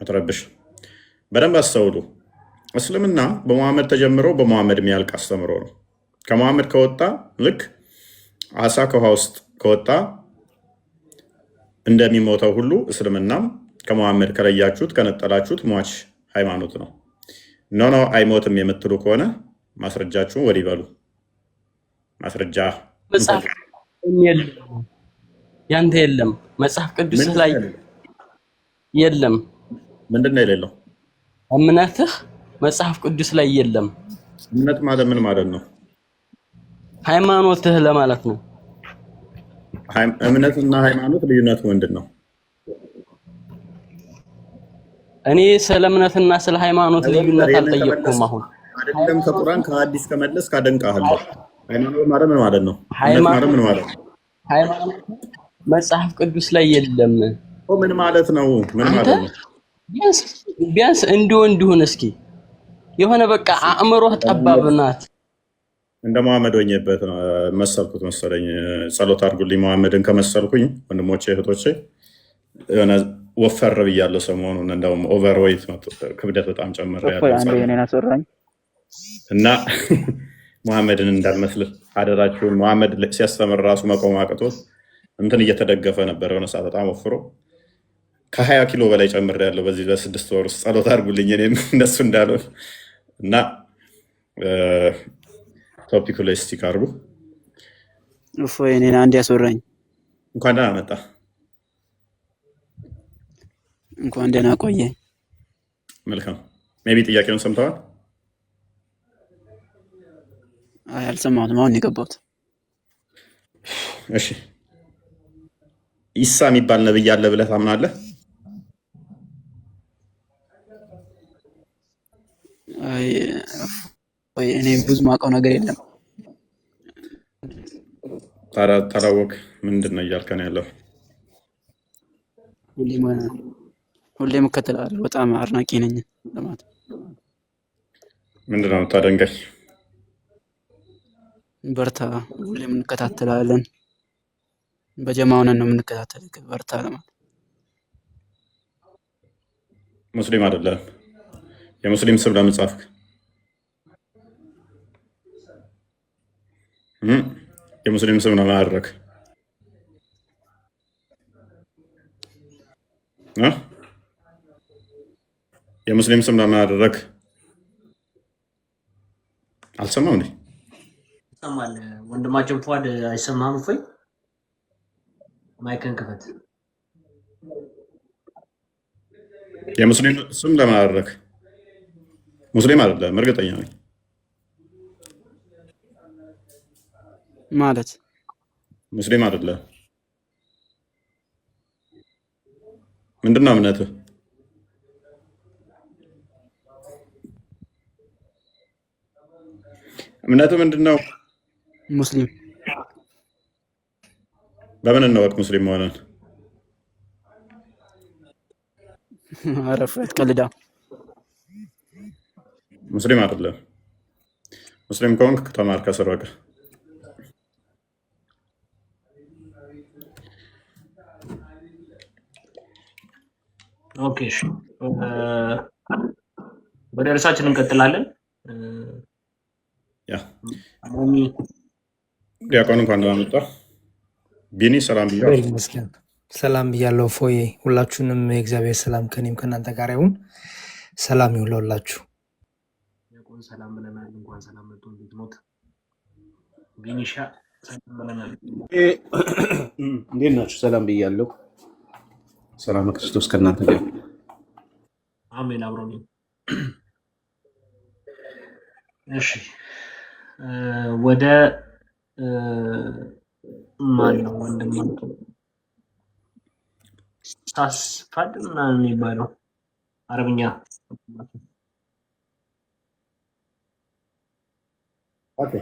አትረብሽ። በደንብ አስተውሉ። እስልምና በመሐመድ ተጀምሮ በመሐመድ የሚያልቅ አስተምሮ ነው። ከመሐመድ ከወጣ ልክ አሳ ከውሃ ውስጥ ከወጣ እንደሚሞተው ሁሉ እስልምናም ከመሐመድ ከለያችሁት ከነጠላችሁት ሟች ሃይማኖት ነው። ኖ አይሞትም የምትሉ ከሆነ ማስረጃችሁን ወዲህ በሉ። ማስረጃ ያንተ የለም፣ መጽሐፍ ቅዱስ ላይ የለም። ምንድነው የሌለው? እምነትህ መጽሐፍ ቅዱስ ላይ የለም። እምነት ማለት ምን ማለት ነው? ሃይማኖትህ ለማለት ነው። እምነትና ሃይማኖት ልዩነቱ ምንድን ነው? እኔ ስለ እምነትና ስለ ሃይማኖት ልዩነት አልጠየቅኩም። አሁን አይደለም ከቁርአን ከሐዲስ ከመለስ ካደንቃለሁ። ሃይማኖት ማለት ምን ማለት ነው? እምነት ማለት ምን ማለት ነው? ሃይማኖት መጽሐፍ ቅዱስ ላይ የለም። ምን ማለት ነው? ምን ማለት ነው? ቢያንስ እንዲሁን እስኪ የሆነ በቃ አእምሮህ ጠባብ ናት። እንደ መሐመድ ሆኜበት መሰልኩት መሰለኝ። ጸሎት አድርጉልኝ መሐመድን ከመሰልኩኝ ወንድሞቼ እህቶቼ። የሆነ ወፈር ብያለሁ ሰሞኑን። እንደውም ኦቨርዌይት ክብደት በጣም ጨምሬያለሁ እና መሐመድን እንዳልመስል አደራችሁን። መሐመድ ሲያስተምር ራሱ መቆም አቅቶት እንትን እየተደገፈ ነበር። የሆነ ሰዓት በጣም ወፍሮ ከ20 ኪሎ በላይ ጨምሬያለሁ በዚህ በ6 ወር ውስጥ። ጸሎት አድርጉልኝ እኔም እንደሱ እንዳልሆን እና ቶፒኩ ላይ ስቲክ አድርጉ። እፎይ እኔን አንድ ያስወራኝ። እንኳን ደህና መጣ። እንኳን ደህና ቆየ። መልካም። ሜቢ ጥያቄውን ሰምተዋል? አይ አልሰማሁትም፣ አሁን የገባሁት። እሺ ኢሳ የሚባል ነብይ አለ ብለህ ታምናለህ? ቆይ እኔ ብዙ ማውቀው ነገር የለም። ታላወቅ ምንድን ነው እያልከ ነው ያለው? ሁሌም እከተላለሁ። በጣም አድናቂ ነኝ ለማለት ምንድን ነው የምታደንቀኝ? በርታ። ሁሌም እንከታተላለን። በጀማ ሆነን ነው የምንከታተል። በርታ ለማለት ሙስሊም አይደለም። የሙስሊም ስም ለምን ጻፍክ? የሙስሊም ስም ለምን አደረግ? የሙስሊም ስም ለምን አደረግ? አልሰማም እንዴ? ይሰማል። ወንድማችን ፏድ አይሰማም? እፎይ ማይክን ክፈት። የሙስሊም ስም ለምን አደረግ? ሙስሊም አይደለም እርግጠኛ ነኝ። ማለት ሙስሊም አይደለም። ምንድን ነው እምነትህ? እምነትህ ምንድን ነው? ሙስሊም። በምን እንወቅ ሙስሊም መሆንን? አረፍ አትቀልዳ። ሙስሊም አይደለም። ሙስሊም ከሆንክ ተማር ከስር በቃ። ኦኬ እሺ፣ ወደ ርዕሳችን እንቀጥላለን። ያ ዲያቆን እንኳን ደህና መጣ። ቢኒ ሰላም ብያለሁ። ሰላም ብያለሁ። ፎዬ ሁላችሁንም የእግዚአብሔር ሰላም ከኔም ከእናንተ ጋር ይሁን። ሰላም ይሁን ለሁላችሁ። ዲያቆን ሰላም ብለናል። እንኳን ሰላም መጡ። እንዴት ኖት? ቢኒሻ ሰላም ብለናል። እንዴት ናችሁ? ሰላም ብያለሁ። ሰላም ክርስቶስ ከእናንተ ጋር። አሜን። አብሮኝ። እሺ ወደ ማን ነው ወንድም ሳስፋድ ምናምን የሚባለው አረብኛ ኦኬ